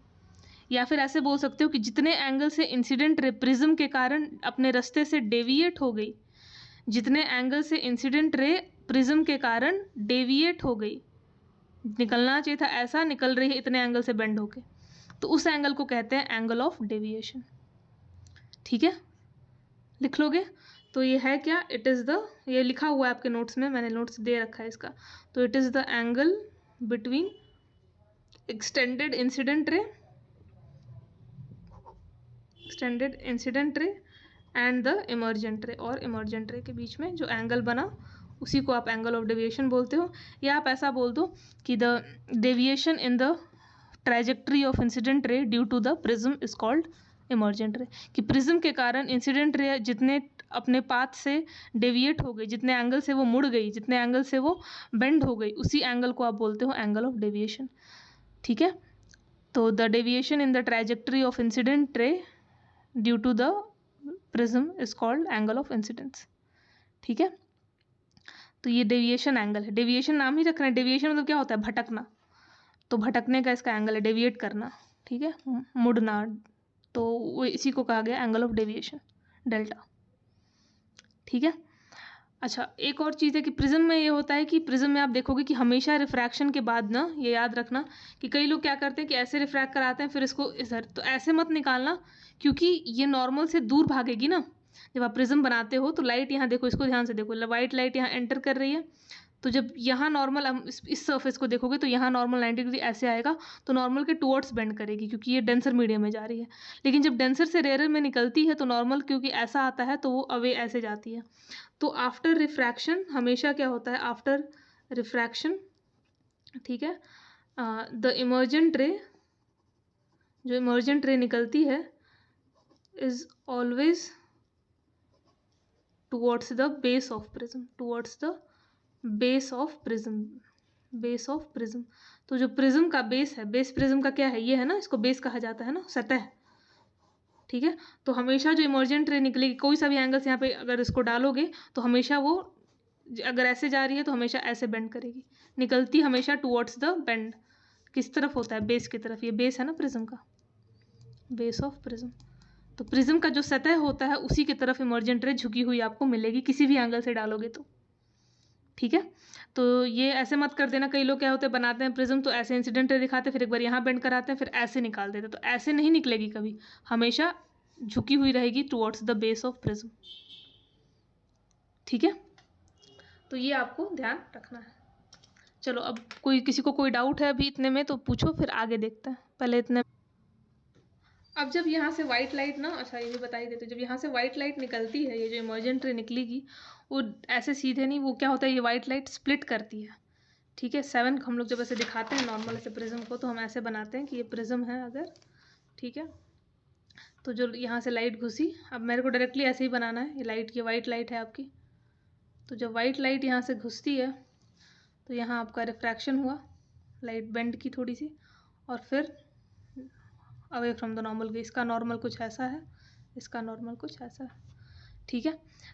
या फिर ऐसे बोल सकते हो कि जितने एंगल से इंसिडेंट रे प्रिज्म के कारण अपने रास्ते से डेविएट हो गई, जितने एंगल से इंसिडेंट रे प्रिज्म के कारण डेविएट हो गई, निकलना चाहिए था ऐसा, निकल रही है इतने एंगल से बेंड होके, तो उस एंगल को कहते हैं एंगल ऑफ डेविएशन, ठीक है, लिख लोगे। तो ये है क्या, इट इज़ द, ये लिखा हुआ है आपके नोट्स में, मैंने नोट्स दे रखा है इसका। तो it is the angle between extended incident ray and the emergent रे, और इमर्जेंट रे के बीच में जो एंगल बना उसी को आप एंगल ऑफ डेविएशन बोलते हो। या आप ऐसा बोल दो कि the deviation in the trajectory of incident ray due to the prism is called emergent ray, कि प्रिज्म के कारण इंसिडेंट रे जितने अपने पाथ से डेविएट हो गई, जितने एंगल से वो मुड़ गई, जितने एंगल से वो बेंड हो गई, उसी एंगल को आप बोलते हो एंगल ऑफ डेविएशन, ठीक है। तो the deviation in the trajectory of incident ray due to the prism is called angle of incidence, ठीक है। तो ये डेविएशन एंगल है, डेविएशन नाम ही रखना है, डेविएशन मतलब क्या होता है, भटकना, तो भटकने का इसका एंगल है, डेविएट करना, ठीक है, मुड़ना, तो वो इसी को कहा गया एंगल ऑफ डेविएशन, डेल्टा, ठीक है। अच्छा, एक और चीज़ है कि प्रिज्म में ये होता है कि प्रिज्म में आप देखोगे कि हमेशा रिफ्रैक्शन के बाद ना, ये याद रखना कि कई लोग क्या करते हैं कि ऐसे रिफ्रैक्ट कराते हैं फिर इसको इधर, तो ऐसे मत निकालना क्योंकि ये नॉर्मल से दूर भागेगी ना। जब आप प्रिज्म बनाते हो तो लाइट यहाँ देखो, इसको ध्यान से देखो, वाइट लाइट यहाँ एंटर कर रही है, तो जब यहाँ नॉर्मल इस सर्फेस को देखोगे तो यहाँ नॉर्मल 90 डिग्री ऐसे आएगा, तो नॉर्मल के टुवर्ड्स बेंड करेगी क्योंकि ये डेंसर मीडियम में जा रही है। लेकिन जब डेंसर से रेयर में निकलती है तो नॉर्मल क्योंकि ऐसा आता है तो वो अवे ऐसे जाती है। तो आफ्टर रिफ्रैक्शन हमेशा क्या होता है, आफ्टर रिफ्रैक्शन, ठीक है, द इमर्जेंट रे, जो इमर्जेंट रे निकलती है is always towards the base of prism, towards the base of prism, base of prism. तो जो प्रिज्म का बेस है, बेस प्रिज्म का क्या है, ये है ना, इसको बेस कहा जाता है ना, सतह, ठीक है। तो हमेशा जो इमर्जेंट रे निकलेगी, कोई सा भी एंगल्स यहाँ पे अगर इसको डालोगे तो हमेशा वो अगर ऐसे जा रही है तो हमेशा ऐसे बेंड करेगी, निकलती हमेशा टुवर्ड्स द बेंड, किस तरफ होता है, बेस की तरफ, ये बेस है ना प्रिज्म का, बेस ऑफ प्रिज्म। तो प्रिज्म का जो सतह होता है उसी की तरफ इमर्जेंट रे झुकी हुई आपको मिलेगी किसी भी एंगल से डालोगे तो, ठीक है। तो ये ऐसे मत कर देना, कई लोग क्या होते हैं बनाते हैं प्रिज्म तो ऐसे इंसिडेंट रे दिखाते हैं, फिर एक बार यहाँ बेंड कराते हैं, फिर ऐसे निकाल देते हैं, तो ऐसे नहीं निकलेगी कभी, हमेशा झुकी हुई रहेगी towards the base of prism. ठीक है, तो ये आपको ध्यान रखना है। चलो अब किसी को कोई डाउट है अभी इतने में तो पूछो, फिर आगे देखते हैं। पहले इतने अब जब यहाँ से वाइट लाइट ना, अच्छा ये भी बता ही देते, जब यहाँ से वाइट लाइट निकलती है, ये जो इमर्जेंट रे निकलेगी वो ऐसे सीधे नहीं, वो क्या होता है, ये वाइट लाइट स्प्लिट करती है। ठीक है, 7 हम लोग जब ऐसे दिखाते हैं नॉर्मल ऐसे प्रिज्म को, तो हम ऐसे बनाते हैं कि ये प्रिज्म है अगर, ठीक है, तो जो यहाँ से लाइट घुसी, अब मेरे को डायरेक्टली ऐसे ही बनाना है, ये लाइट, ये वाइट लाइट है आपकी, तो जब वाइट लाइट यहाँ से घुसती है तो यहाँ आपका रिफ्रैक्शन हुआ, लाइट बेंड की थोड़ी सी, और फिर अवे फ्रॉम द नॉर्मल गई। इसका नॉर्मल कुछ ऐसा है, इसका नॉर्मल कुछ ऐसा है। ठीक है,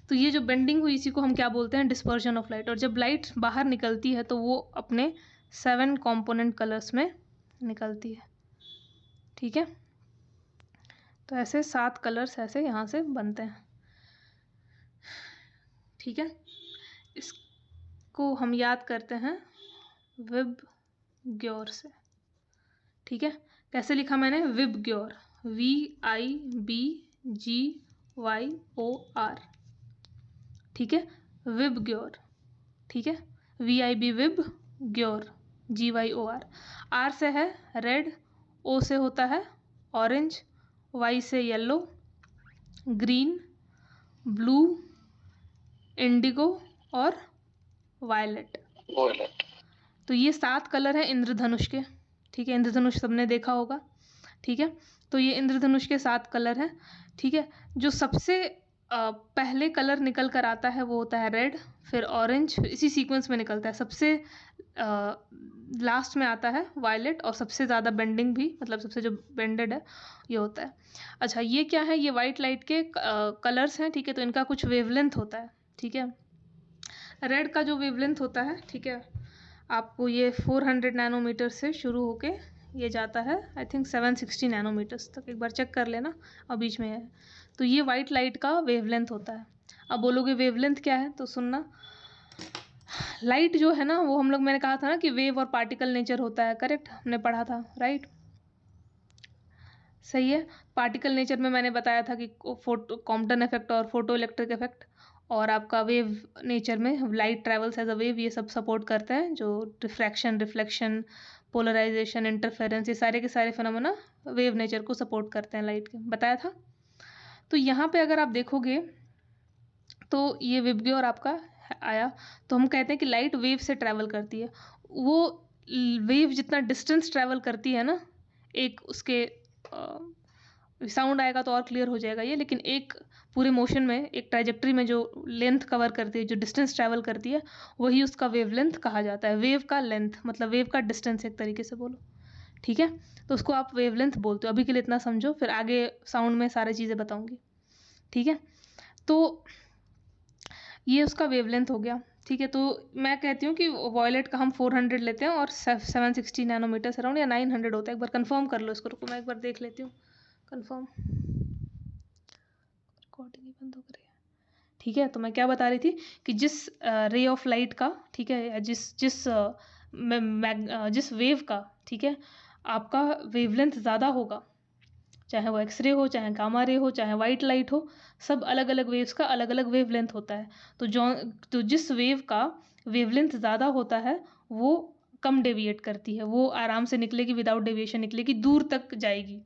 तो ये जो बेंडिंग हुई इसी को हम क्या बोलते हैं, डिस्पर्जन ऑफ लाइट। और जब लाइट बाहर निकलती है तो वो अपने 7 कॉम्पोनेंट कलर्स में निकलती है। ठीक है, तो ऐसे 7 कलर्स ऐसे यहाँ से बनते हैं। ठीक है, इसको हम याद करते हैं विबग्योर से। ठीक है, कैसे लिखा मैंने, विबग्योर, VIBGYOR। ठीक है, विबग्योर। ठीक है, VIB विब, ग्योर GYOR। R से है रेड, O से होता है ऑरेंज, Y से येलो, ग्रीन, ब्लू, इंडिगो और वायलेट। तो ये 7 कलर हैं इंद्रधनुष के। ठीक है, इंद्रधनुष सबने देखा होगा। ठीक है, तो ये इंद्रधनुष के 7 कलर हैं। ठीक है, जो सबसे पहले कलर निकल कर आता है वो होता है रेड, फिर ऑरेंज, इसी सीक्वेंस में निकलता है। सबसे लास्ट में आता है वायलेट, और सबसे ज़्यादा बेंडिंग भी, मतलब सबसे जो बेंडेड है ये होता है। अच्छा, ये क्या है, ये वाइट लाइट के कलर्स हैं। ठीक है, तो इनका कुछ वेवलेंथ होता है। ठीक है, रेड का जो वेवलेंथ होता है, ठीक है, आपको ये 400 नैनोमीटर से शुरू होके ये जाता है आई थिंक 760 नैनोमीटर्स तक, एक बार चेक कर लेना, और बीच में है। तो ये वाइट लाइट का वेवलेंथ होता है। अब बोलोगे वेवलेंथ क्या है, तो सुनना, लाइट जो है ना वो हम लोग, मैंने कहा था ना कि वेव और पार्टिकल नेचर होता है, करेक्ट, हमने पढ़ा था, राइट, सही है। पार्टिकल नेचर में मैंने बताया था कि कॉम्पटन इफेक्ट और फोटो इलेक्ट्रिक इफेक्ट, और आपका वेव नेचर में light travels as a wave, ये सब सपोर्ट करते हैं, जो रिफ्रैक्शन, रिफ्लेक्शन, पोलराइजेशन, इंटरफेरेंस, ये सारे के सारे फिनोमेना वेव नेचर को सपोर्ट करते हैं लाइट के, बताया था। तो यहाँ पे अगर आप देखोगे तो ये विबग्योर आपका आया, तो हम कहते हैं कि लाइट वेव से ट्रैवल करती है। वो वेव जितना डिस्टेंस ट्रैवल करती है ना, एक उसके साउंड आएगा तो और क्लियर हो जाएगा ये, लेकिन एक पूरे मोशन में, एक ट्राइजेक्टरी में जो लेंथ कवर करती है, जो डिस्टेंस ट्रैवल करती है, वही उसका वेवलेंथ कहा जाता है। वेव का लेंथ मतलब वेव का डिस्टेंस, एक तरीके से बोलो। ठीक है, तो उसको आप वेवलेंथ बोलते हो। अभी के लिए इतना समझो, फिर आगे साउंड में सारी चीज़ें बताऊंगी। ठीक है, तो ये उसका वेवलेंथ हो गया। ठीक है, तो मैं कहती हूँ कि वॉयलेट का हम 400 लेते हैं और 760 नैनोमीटर अराउंड, या 900 होता है। एक बार कंफर्म कर लो इसको, रुको मैं एक बार देख लेती हूँ कंफर्म, रिकॉर्डिंग ही बंद हो गई है। ठीक है, तो मैं क्या बता रही थी कि जिस रे ऑफ लाइट का, ठीक है, या जिस वेव का, ठीक है, आपका वेवलेंथ ज़्यादा होगा, चाहे वो एक्सरे हो, चाहे गामा रे हो, चाहे वाइट लाइट हो, सब अलग अलग वेव्स का अलग अलग वेवलेंथ होता है। तो जिस वेव का वेवलेंथ ज़्यादा होता है वो कम डेविएट करती है, वो आराम से निकलेगी, विदाउट डेविएशन निकलेगी, दूर तक जाएगी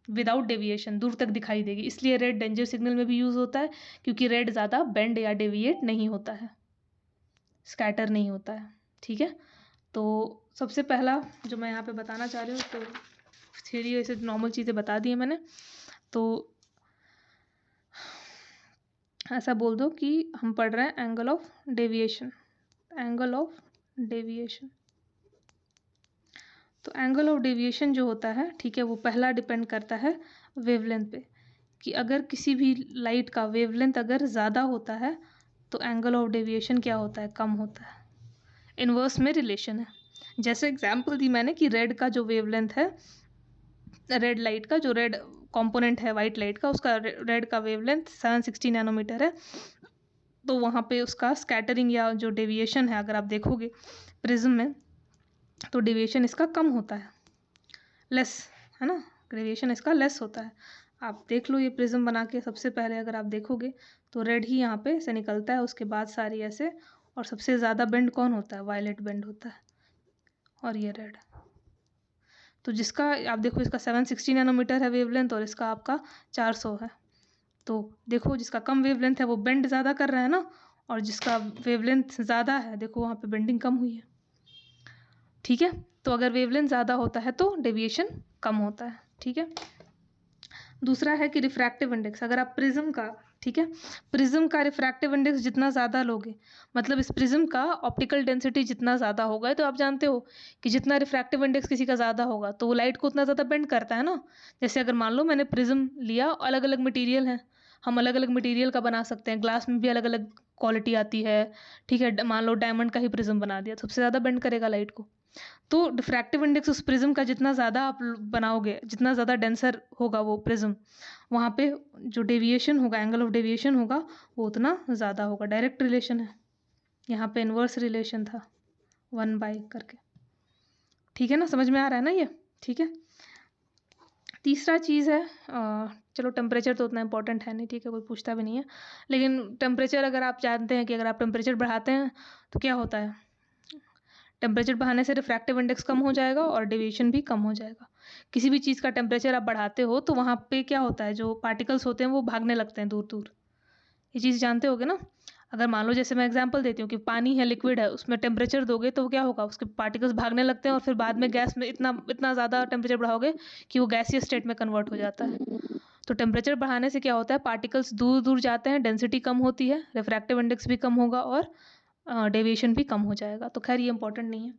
विदाउट डेविएशन, दूर तक दिखाई देगी। इसलिए रेड डेंजर सिग्नल में भी यूज़ होता है, क्योंकि रेड ज़्यादा बेंड या डेविएट नहीं होता है, स्कैटर नहीं होता है। ठीक है, तो सबसे पहला जो मैं यहाँ पे बताना चाह रही हूँ, तो थ्योरी ऐसे नॉर्मल चीज़ें बता दी हैं मैंने, तो ऐसा बोल दो कि हम पढ़ रहे हैं angle of deviation, angle of deviation. तो एंगल ऑफ डेविएशन जो होता है, ठीक है, वो पहला डिपेंड करता है वेवलेंथ पे, कि अगर किसी भी लाइट का वेवलेंथ अगर ज़्यादा होता है तो एंगल ऑफ डेविएशन क्या होता है, कम होता है। इनवर्स में रिलेशन है। जैसे एग्जांपल दी मैंने कि रेड का जो वेवलेंथ है, रेड लाइट का जो रेड कंपोनेंट है वाइट लाइट का, उसका रेड का वेवलेंथ 760 नैनोमीटर है, तो वहाँ पे उसका स्कैटरिंग या जो डेविएशन है, अगर आप देखोगे प्रिज्म में, तो डेविएशन इसका कम होता है, लेस है ना, डेविएशन इसका लेस होता है। आप देख लो ये प्रिज्म बना के, सबसे पहले अगर आप देखोगे तो रेड ही यहाँ पे से निकलता है, उसके बाद सारी ऐसे, और सबसे ज़्यादा बेंड कौन होता है? वायलेट बेंड होता है, और ये रेड। तो जिसका आप देखो इसका 760 नैनोमीटर है वेवलेंथ और इसका आपका 400 है। तो देखो जिसका कम वेवलेंथ है वो बेंड ज़्यादा कर रहा है ना, और जिसका वेवलेंथ ज़्यादा है देखो वहाँ पे बेंडिंग कम हुई है। ठीक है, तो अगर वेवलेंथ ज़्यादा होता है तो डेविएशन कम होता है। ठीक है, दूसरा है कि रिफ्रैक्टिव इंडेक्स। अगर आप प्रिज्म का, ठीक है, प्रिज्म का रिफ्रैक्टिव इंडेक्स जितना ज़्यादा लोगे, मतलब इस प्रिज्म का ऑप्टिकल डेंसिटी जितना ज़्यादा होगा, तो आप जानते हो कि जितना रिफ्रैक्टिव इंडेक्स किसी का ज़्यादा होगा तो वो लाइट को उतना ज़्यादा बेंड करता है ना। जैसे अगर मान लो मैंने प्रिज्म लिया, अलग अलग मटीरियल है, हम अलग अलग मटीरियल का बना सकते हैं, ग्लास में भी अलग अलग क्वालिटी आती है। ठीक है, मान लो डायमंड का ही प्रिज्म बना दिया, सबसे ज़्यादा बेंड करेगा लाइट को। तो डिफ्रैक्टिव इंडेक्स उस प्रिज्म का जितना ज़्यादा आप बनाओगे, जितना ज़्यादा डेंसर होगा वो प्रिज्म, वहाँ पे जो डेविएशन होगा, एंगल ऑफ डेविएशन होगा वो उतना ज़्यादा होगा। डायरेक्ट रिलेशन है, यहाँ पे इन्वर्स रिलेशन था 1/, करके। ठीक है ना, समझ में आ रहा है ना ये? ठीक है, तीसरा चीज़ है, चलो टेम्परेचर तो उतना इंपॉर्टेंट है नहीं, ठीक है, कोई पूछता भी नहीं है, लेकिन टेम्परेचर अगर आप जानते हैं कि अगर आप टेम्परेचर बढ़ाते हैं तो क्या होता है, टेम्परेचर बढ़ाने से रिफ्रैक्टिव इंडेक्स कम हो जाएगा और डेविएशन भी कम हो जाएगा। किसी भी चीज़ का टेम्परेचर आप बढ़ाते हो तो वहाँ पे क्या होता है, जो पार्टिकल्स होते हैं वो भागने लगते हैं दूर दूर। ये चीज़ जानते होगे ना। अगर मान लो जैसे मैं एग्जांपल देती हूँ कि पानी है, लिक्विड है, उसमें टेम्परेचर दोगे तो क्या होगा, उसके पार्टिकल्स भागने लगते हैं और फिर बाद में गैस में इतना इतना ज़्यादा टेम्परेचर बढ़ाओगे कि वो गैसीय स्टेट में कन्वर्ट हो जाता है। तो टेम्परेचर बढ़ाने से क्या होता है, पार्टिकल्स दूर दूर जाते हैं, डेंसिटी कम होती है, रिफ्रैक्टिव इंडेक्स भी कम होगा और डेविएशन भी कम हो जाएगा। तो खैर ये इंपॉर्टेंट नहीं है,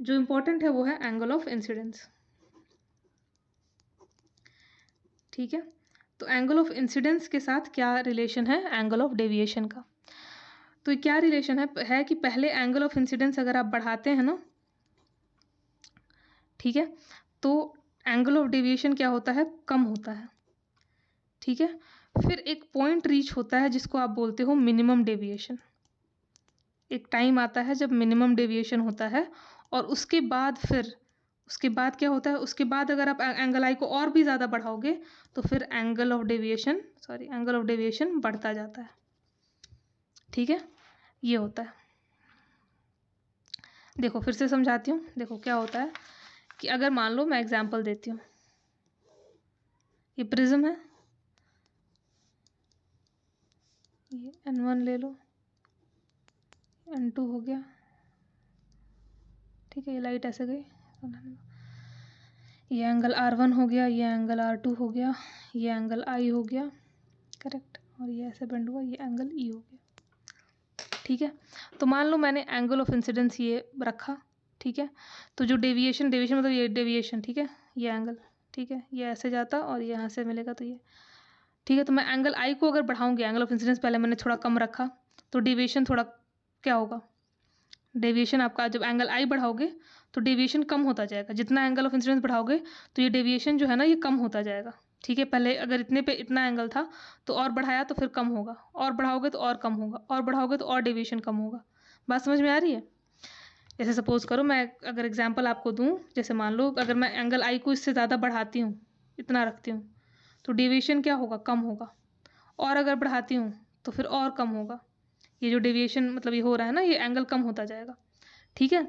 जो इम्पोर्टेंट है वो है एंगल ऑफ इंसिडेंस। ठीक है, तो एंगल ऑफ इंसिडेंस के साथ क्या रिलेशन है एंगल ऑफ डेविएशन का? तो क्या रिलेशन है कि पहले एंगल ऑफ इंसिडेंस अगर आप बढ़ाते हैं ना, ठीक है, तो एंगल ऑफ डेविएशन क्या होता है, कम होता है। ठीक है, फिर एक पॉइंट रीच होता है जिसको आप बोलते हो मिनिमम डेविएशन। एक टाइम आता है जब मिनिमम डेविएशन होता है, और उसके बाद क्या होता है, उसके बाद अगर आप एंगल आई को और भी ज़्यादा बढ़ाओगे तो फिर एंगल ऑफ डेविएशन बढ़ता जाता है। ठीक है, ये होता है। देखो फिर से समझाती हूँ। देखो क्या होता है कि अगर मान लो मैं एग्जांपल देती हूँ, ये प्रिज्म है, ये N1 ले लो, N2 हो गया। ठीक है, ये लाइट ऐसे गई, ये एंगल R1 हो गया, ये एंगल R2 हो गया, ये एंगल I हो गया, करेक्ट, और ये ऐसे बेंड हुआ, ये एंगल E हो गया। ठीक है, तो मान लो मैंने एंगल ऑफ इंसिडेंस ये रखा। ठीक है, तो जो डेविएशन मतलब ये डेविएशन, ठीक है, ये एंगल, ठीक है, ये ऐसे जाता और ये यहाँ से मिलेगा तो ये। ठीक है, तो मैं एंगल आई को अगर बढ़ाऊंगी, एंगल ऑफ इंसिडेंस पहले मैंने थोड़ा कम रखा, तो डेविएशन थोड़ा क्या होगा, डेविएशन आपका जब एंगल आई बढ़ाओगे तो डेविएशन कम होता जाएगा। जितना एंगल ऑफ इंसिडेंस बढ़ाओगे तो ये डेविएशन जो है ना ये कम होता जाएगा। ठीक है, पहले अगर इतने पे इतना एंगल था तो और बढ़ाया तो फिर कम होगा, और बढ़ाओगे तो और कम होगा, और बढ़ाओगे तो और डेविएशन कम होगा। बात समझ में आ रही है? जैसे सपोज करो मैं अगर एग्जांपल आपको दूं, जैसे मान लो अगर मैं एंगल आई को इससे ज़्यादा बढ़ाती हूँ, इतना रखती हूँ, तो डेविएशन क्या होगा, कम होगा, और अगर बढ़ाती हूँ तो फिर और कम होगा। ये जो डेविएशन मतलब ये हो रहा है ना, ये एंगल कम होता जाएगा। ठीक है,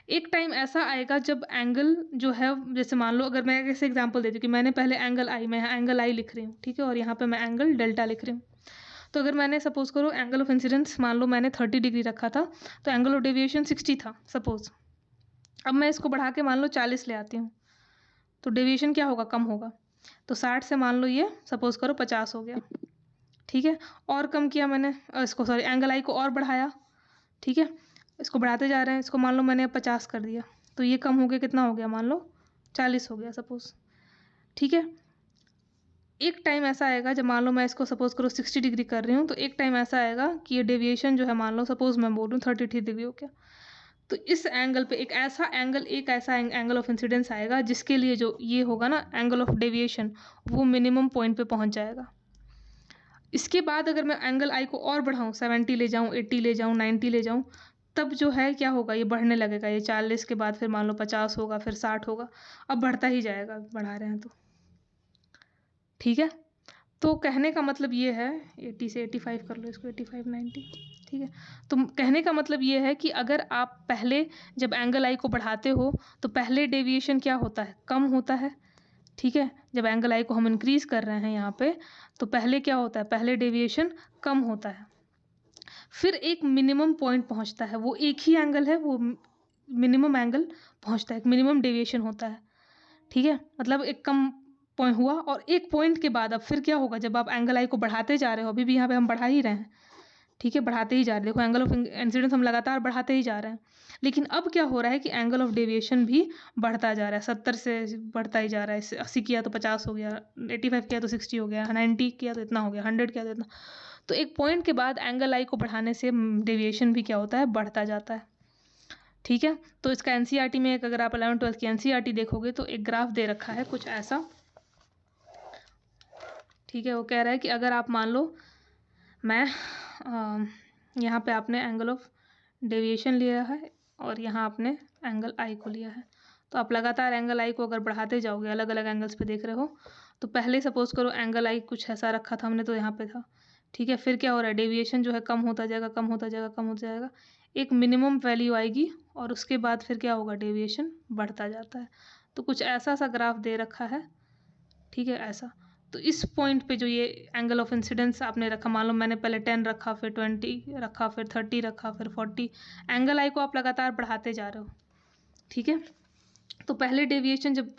एक टाइम ऐसा आएगा जब एंगल जो है, जैसे मान लो अगर मैं ऐसे एग्जांपल देती हूँ कि मैंने पहले एंगल आई, मैं यहाँ एंगल आई लिख रही हूँ, ठीक है, और यहाँ पे मैं एंगल डेल्टा लिख रही हूँ। तो अगर मैंने सपोज करो एंगल ऑफ इंसिडेंस मान लो मैंने 30 डिग्री रखा था, तो एंगल ऑफ डेविएशन 60 था सपोज। अब मैं इसको बढ़ा के मान लो 40 ले आती हूँ, तो डेविएशन क्या होगा, कम होगा। तो 60 से मान लो ये सपोज करो 50 हो गया। ठीक है, और कम किया मैंने इसको, सॉरी एंगल आई को और बढ़ाया। ठीक है, इसको बढ़ाते जा रहे हैं, इसको मान लो मैंने 50 कर दिया, तो ये कम हो गया, कितना हो गया, मान लो 40 हो गया सपोज। ठीक है, एक टाइम ऐसा आएगा जब मान लो मैं इसको सपोज करो 60 डिग्री कर रही हूँ, तो एक टाइम ऐसा आएगा कि ये डेविएशन जो है मान लो सपोज मैं बोल रही हूँ 33 डिग्री हो गया। तो इस एंगल पे एक ऐसा एंगल ऑफ इंसिडेंस आएगा जिसके लिए जो ये होगा ना एंगल ऑफ डेविएशन, वो मिनिमम पॉइंट पे पहुंच जाएगा। इसके बाद अगर मैं एंगल आई को और बढ़ाऊँ, 70 ले जाऊँ, 80 ले जाऊँ, 90 ले जाऊँ, तब जो है क्या होगा, ये बढ़ने लगेगा। ये 40 के बाद फिर मान लो 50 होगा, फिर 60 होगा, अब बढ़ता ही जाएगा, बढ़ा रहे हैं तो। ठीक है। तो कहने का मतलब ये है, 80 से 85 कर लो इसको, 85 90, ठीक है। तो कहने का मतलब ये है कि अगर आप पहले जब एंगल आई को बढ़ाते हो तो पहले डेविएशन क्या होता है, कम होता है, ठीक है। जब एंगल आई को हम इंक्रीज कर रहे हैं यहाँ पे तो पहले क्या होता है, पहले डेविएशन कम होता है, फिर एक मिनिमम पॉइंट पहुँचता है, वो एक ही एंगल है, वो मिनिमम एंगल पहुँचता है, एक मिनिमम डेविएशन होता है, ठीक है। मतलब एक कम पॉइंट हुआ और एक पॉइंट के बाद अब फिर क्या होगा, जब आप एंगल आई को बढ़ाते जा रहे हो, अभी भी यहाँ पे हम बढ़ा ही रहे हैं, ठीक है, बढ़ाते ही जा रहे हैं, देखो एंगल ऑफ इंसिडेंस हम लगातार बढ़ाते ही जा रहे हैं, लेकिन अब क्या हो रहा है कि एंगल ऑफ डेविएशन भी बढ़ता जा रहा है, 70 से बढ़ता ही जा रहा है, 80 किया तो 50 हो गया, 85 किया तो 60 हो गया, 90 किया तो इतना हो गया, 100 किया तो इतना। तो एक पॉइंट के बाद एंगल आई को बढ़ाने से डेविएशन भी क्या होता है, बढ़ता जाता है, ठीक है। तो इसका एनसीईआरटी में एक, अगर आप 11 12 की एनसीईआरटी देखोगे तो एक ग्राफ दे रखा है कुछ ऐसा, ठीक है। वो कह रहा है कि अगर आप मान लो मैं यहाँ पे आपने एंगल ऑफ डेविएशन लिया है और यहाँ आपने एंगल आई को लिया है, तो आप लगातार एंगल आई को अगर बढ़ाते जाओगे, अलग अलग एंगल्स पे देख रहे हो, तो पहले सपोज करो एंगल आई कुछ ऐसा रखा था हमने, तो यहाँ पे था, ठीक है। फिर क्या हो रहा है, डेविएशन जो है कम होता जाएगा, कम होता जाएगा, कम होता जाएगा, एक मिनिमम वैल्यू आएगी और उसके बाद फिर क्या होगा, डेविएशन बढ़ता जाता है। तो कुछ ऐसा सा ग्राफ दे रखा है, ठीक है, ऐसा। तो इस पॉइंट पे जो ये एंगल ऑफ इंसिडेंस आपने रखा, मान लो मैंने पहले 10 रखा, फिर 20 रखा, फिर 30 रखा, फिर 40, एंगल आई को आप लगातार बढ़ाते जा रहे हो, ठीक है। तो पहले डेविएशन जब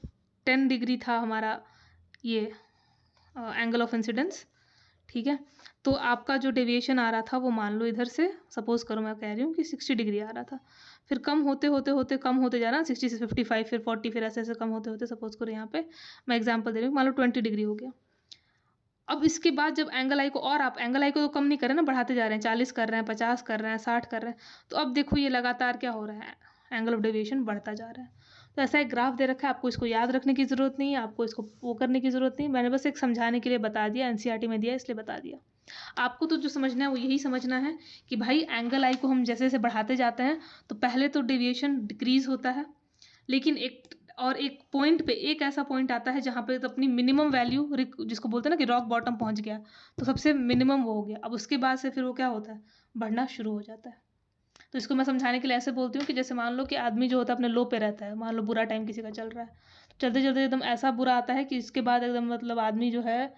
10 डिग्री था हमारा ये एंगल ऑफ इंसिडेंस, ठीक है, तो आपका जो डेविएशन आ रहा था वो मान लो इधर से, सपोज करो मैं कह रही हूँ कि 60 डिग्री आ रहा था, फिर कम होते होते होते कम होते जा रहा है, 60 से 55, फिर 40, फिर ऐसे ऐसे कम होते होते, सपोज करो यहाँ पे मैं एग्जांपल दे रही हूँ, मान लो 20 डिग्री हो गया। अब इसके बाद जब एंगल आई को, और आप एंगल आई को तो कम नहीं कर रहे ना, बढ़ाते जा रहे हैं, 40 कर रहे हैं, 50 कर रहे हैं, 60 कर रहे हैं, तो अब देखो ये लगातार क्या हो रहा है, एंगल ऑफ डेविएशन बढ़ता जा रहा है। तो ऐसा एक ग्राफ दे रखा है, आपको इसको याद रखने की ज़रूरत नहीं है, आपको इसको वो करने की ज़रूरत नहीं, मैंने बस एक समझाने के लिए बता दिया, एनसीईआरटी में दिया इसलिए बता दिया। आपको तो जो समझना है वो यही समझना है कि भाई एंगल आई को हम जैसे जैसे बढ़ाते जाते हैं तो पहले तो डेविएशन डिक्रीज होता है, लेकिन एक पॉइंट पे, एक ऐसा पॉइंट आता है जहाँ पे तो अपनी मिनिमम वैल्यू, जिसको बोलते हैं ना कि रॉक बॉटम पहुँच गया, तो सबसे मिनिमम वो हो गया, अब उसके बाद से फिर वो क्या होता है, बढ़ना शुरू हो जाता है। तो इसको मैं समझाने के लिए ऐसे बोलती हूँ कि जैसे मान लो कि आदमी जो होता है अपने लो पे रहता है, मान लो बुरा टाइम किसी का चल रहा है, तो चलते चलते एकदम ऐसा बुरा आता है कि इसके बाद एकदम मतलब आदमी जो है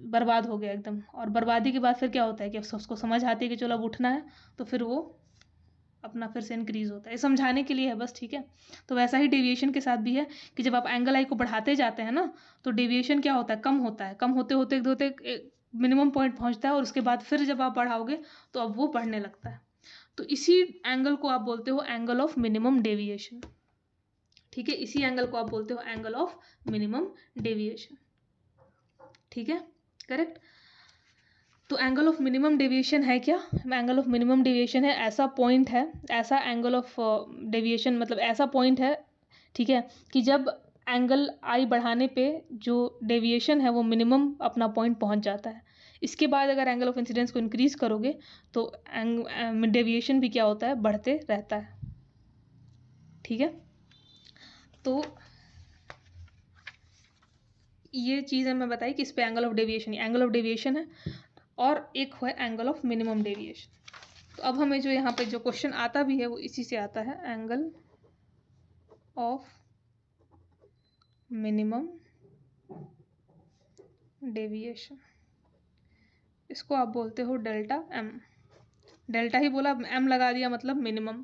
बर्बाद हो गया एकदम, और बर्बादी के बाद फिर क्या होता है कि उसको समझ आती है कि चलो अब उठना है, तो फिर वो अपना फिर से इंक्रीज होता है, ये समझाने के लिए है बस, ठीक है। तो वैसा ही डेविएशन के साथ भी है कि जब आप एंगल आई को बढ़ाते जाते हैं ना, तो डेविएशन क्या होता है, कम होता है, कम होते होते होते मिनिमम पॉइंट पहुंचता है, और उसके बाद फिर जब आप बढ़ाओगे तो अब वो बढ़ने लगता है। तो इसी एंगल को आप बोलते हो एंगल ऑफ मिनिमम डेविएशन, ठीक है, इसी एंगल को आप बोलते हो एंगल ऑफ मिनिमम डेविएशन, ठीक है, करेक्ट। तो एंगल ऑफ मिनिमम डेविएशन है क्या, एंगल ऑफ मिनिमम डेविएशन है ऐसा पॉइंट है, ऐसा एंगल ऑफ डेविएशन मतलब ऐसा पॉइंट है, ठीक है, कि जब एंगल आई बढ़ाने पे जो डेविएशन है वो मिनिमम अपना पॉइंट पहुंच जाता है, इसके बाद अगर एंगल ऑफ इंसिडेंस को इंक्रीज करोगे तो डेविएशन भी क्या होता है, बढ़ते रहता है, ठीक है। तो ये चीज़ मैं बताई कि इस पे एंगल ऑफ डेविएशन है, और एक है एंगल ऑफ मिनिमम डेविएशन। तो अब हमें जो यहाँ पे जो क्वेश्चन आता भी है वो इसी से आता है, एंगल ऑफ मिनिमम डेविएशन, इसको आप बोलते हो डेल्टा एम, डेल्टा ही बोला, एम लगा दिया मतलब मिनिमम,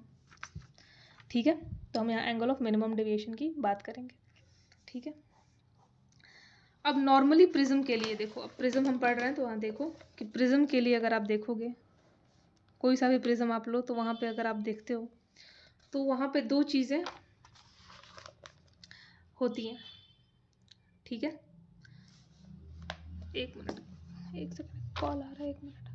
ठीक है। तो हम यहाँ एंगल ऑफ मिनिमम डेविएशन की बात करेंगे, ठीक है। अब नॉर्मली प्रिज्म के लिए देखो, अब प्रिज्म हम पढ़ रहे हैं तो वहाँ देखो कि प्रिज्म के लिए अगर आप देखोगे कोई सा भी प्रिज्म आप लो, तो वहाँ पे अगर आप देखते हो तो वहाँ पे दो चीज़ें होती हैं, ठीक है। एक मिनट, एक सेकंड, कॉल आ रहा है, एक मिनट।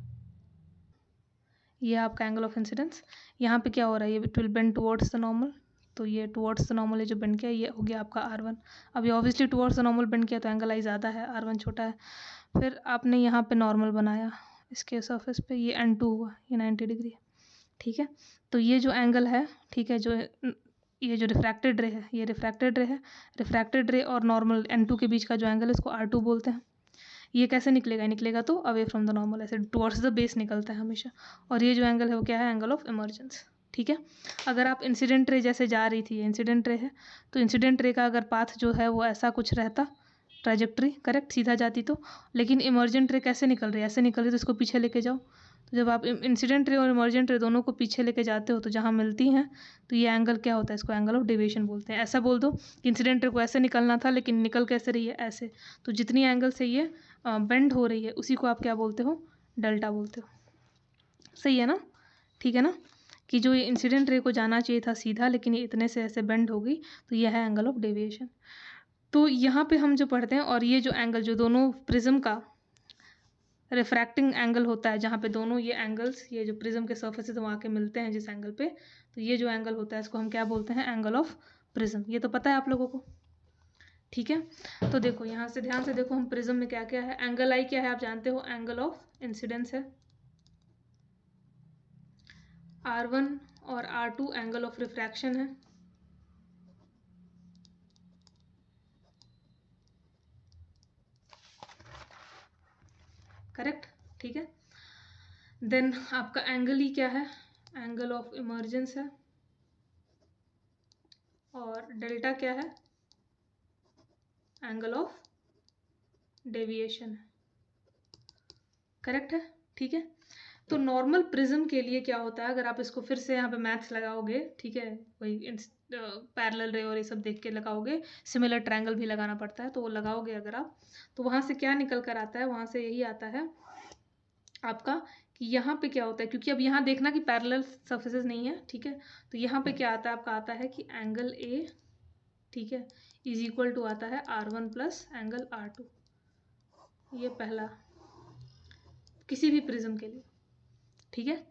ये आपका एंगल ऑफ इंसिडेंस, यहाँ पे क्या हो रहा है, ये it will bend towards the normal, तो ये टुवर्ड्स द नॉर्मल, ये जो बेंड किया ये हो गया आपका R1। अब ये obviously towards the normal bend किया तो एंगल आई ज़्यादा है, R1 छोटा है। फिर आपने यहाँ पे नॉर्मल बनाया इसके सरफेस पे, ये N2 हुआ, ये 90 डिग्री है, ठीक है। तो ये जो एंगल है, ठीक है, जो ये जो रिफ्रैक्टेड रे है, ये रिफ्रैक्टेड रे है, रिफ्रैक्टेड रे और नॉर्मल N2 के बीच का जो एंगल है इसको R2 बोलते हैं, ये कैसे निकलेगा, निकलेगा तो अवे फ्रॉम द नॉर्मल, ऐसे टुवर्ड्स द बेस निकलता है हमेशा। और ये जो एंगल है वो क्या है, एंगल ऑफ इमर्जेंस। ठीक है, अगर आप इंसिडेंट रे जैसे जा रही थी, इंसिडेंट रे है, तो इंसिडेंट रे का अगर पाथ जो है वो ऐसा कुछ रहता, ट्रैजेक्टरी करेक्ट, सीधा जाती तो, लेकिन इमर्जेंट रे कैसे निकल रही है, ऐसे निकल रही, तो इसको पीछे लेके जाओ। तो जब आप इंसिडेंट रे और इमर्जेंट रे दोनों को पीछे लेके जाते हो तो जहाँ मिलती हैं तो ये एंगल क्या होता है, इसको एंगल ऑफ डेविएशन बोलते हैं। ऐसा बोल दो कि इंसिडेंट रे को ऐसे निकलना था लेकिन निकल कैसे रही है, ऐसे, तो जितनी एंगल से ये बेंड हो रही है उसी को आप क्या बोलते हो, डेल्टा बोलते हो। सही है ना, ठीक है ना, कि जो ये इंसिडेंट रे को जाना चाहिए था सीधा लेकिन ये इतने से ऐसे बेंड हो गई, तो यह है एंगल ऑफ डेविएशन। तो यहाँ पे हम जो पढ़ते हैं, और ये जो एंगल जो दोनों प्रिज्म का रिफ्रैक्टिंग एंगल होता है, जहाँ पे दोनों ये एंगल्स, ये जो प्रिज्म के सर्फेसेस वहाँ के मिलते हैं जिस एंगल पे, तो ये जो एंगल होता है इसको हम क्या बोलते हैं, एंगल ऑफ प्रिज्म। ये तो पता है आप लोगों को, ठीक है। तो देखो यहाँ से ध्यान से देखो, हम प्रिज्म में क्या क्या है, एंगल आई क्या है आप जानते हो, एंगल ऑफ इंसिडेंस है, R1 और R2 एंगल ऑफ रिफ्रैक्शन है, करेक्ट, ठीक है। देन आपका एंगल ही क्या है, एंगल ऑफ इमर्जेंस है, और डेल्टा क्या है, एंगल ऑफ डेविएशन है, करेक्ट है, ठीक है। तो नॉर्मल प्रिज्म के लिए क्या होता है, अगर आप इसको फिर से यहाँ पे मैथ्स लगाओगे, ठीक है, वही पैरेलल रे और ये सब देख के लगाओगे, सिमिलर ट्रायंगल भी लगाना पड़ता है, तो वो लगाओगे अगर आप, तो वहाँ से क्या निकल कर आता है, वहाँ से यही आता है आपका कि यहाँ पे क्या होता है, क्योंकि अब यहाँ देखना कि पैरेलल सर्फेसेस नहीं है, ठीक है, तो यहाँ पे क्या आता है आपका, आता है कि एंगल ए, ठीक है, इज इक्वल टू आता है R1 प्लस एंगल R2, ये पहला किसी भी प्रिज्म के लिए, ठीक है।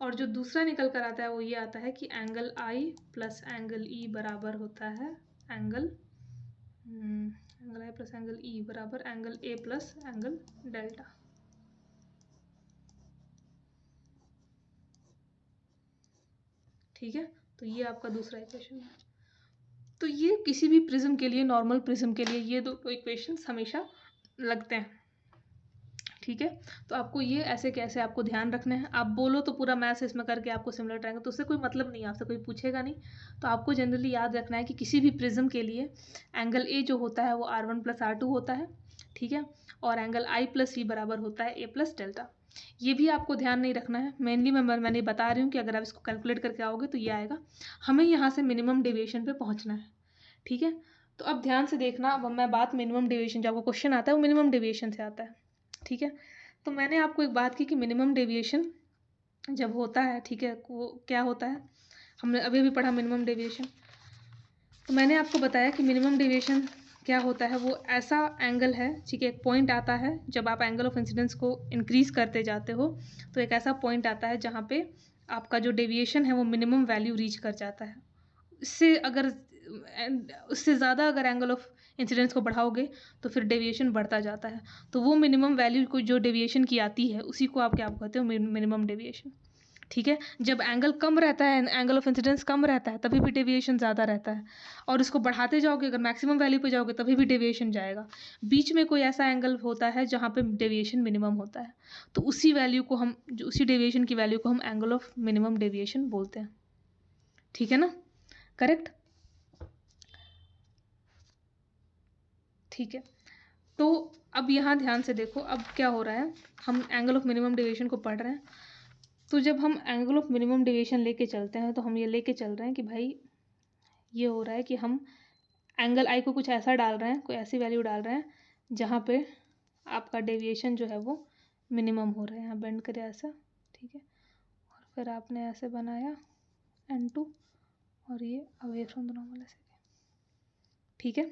और जो दूसरा निकल कर आता है वो ये आता है कि एंगल आई प्लस एंगल ई बराबर होता है एंगल आई प्लस एंगल ई बराबर angle A plus angle delta, ठीक है। तो ये आपका दूसरा इक्वेशन है। तो ये किसी भी प्रिज्म के लिए, नॉर्मल प्रिज्म के लिए ये दो इक्वेशंस हमेशा लगते हैं, ठीक है। तो आपको ये ऐसे कैसे आपको ध्यान रखना है, आप बोलो तो पूरा मैथ्स इसमें करके आपको सिमिलर ट्रायंगल, तो उससे कोई मतलब नहीं है, आपसे कोई पूछेगा नहीं। तो आपको जनरली याद रखना है कि किसी भी प्रिज्म के लिए एंगल ए जो होता है वो R1 प्लस R2 होता है, ठीक है, और एंगल आई प्लस ई बराबर होता है ए प्लस डेल्टा। ये भी आपको ध्यान नहीं रखना है, मेनली मैंने बता रही हूँ कि अगर आप इसको कैलकुलेट करके आओगे तो ये आएगा, हमें यहाँ से मिनिमम डेविएशन पे पहुँचना है, ठीक है। तो अब ध्यान से देखना, अब मैं बात मिनिमम डेविएशन, जो आपको क्वेश्चन आता है वो मिनिमम डेविएशन से आता है, ठीक है। तो मैंने आपको एक बात की कि मिनिमम डेविएशन जब होता है, ठीक है, वो क्या होता है, हमने अभी भी पढ़ा मिनिमम डेविएशन। तो मैंने आपको बताया कि मिनिमम डेविएशन क्या होता है, वो ऐसा एंगल है, ठीक है, एक पॉइंट आता है जब आप एंगल ऑफ इंसिडेंस को इंक्रीज करते जाते हो, तो एक ऐसा पॉइंट आता है जहाँ पे आपका जो डेविएशन है वो मिनिमम वैल्यू रीच कर जाता है। उससे ज़्यादा अगर एंगल ऑफ इंसिडेंस को बढ़ाओगे तो फिर डेविएशन बढ़ता जाता है। तो वो मिनिमम वैल्यू को जो डेविएशन की आती है उसी को आप क्या कहते हो, मिनिमम डेविएशन, ठीक है। जब एंगल कम रहता है, एंगल ऑफ इंसिडेंस कम रहता है, तभी भी डेविएशन ज़्यादा रहता है, और इसको बढ़ाते जाओगे, अगर मैक्सिमम वैल्यू पे जाओगे तभी भी डेविएशन जाएगा। बीच में कोई ऐसा एंगल होता है जहाँ पे डेविएशन मिनिमम होता है, तो उसी वैल्यू को हम, उसी डेविएशन की वैल्यू को हम एंगल ऑफ मिनिमम डेविएशन बोलते हैं, ठीक है ना, करेक्ट, ठीक है। तो अब यहाँ ध्यान से देखो, अब क्या हो रहा है, हम एंगल ऑफ मिनिमम डेविएशन को पढ़ रहे हैं, तो जब हम एंगल ऑफ मिनिमम डेविएशन लेके चलते हैं तो हम ये लेके चल रहे हैं कि भाई ये हो रहा है कि हम एंगल आई को कुछ ऐसा डाल रहे हैं, कोई ऐसी वैल्यू डाल रहे हैं जहाँ पे आपका डेविएशन जो है वो मिनिमम हो रहा है, यहाँ बेंड करे ऐसा, ठीक है, और फिर आपने ऐसे बनाया N2 और ये अवे फ्रॉम द नॉर्मल ऐसे, ठीक है,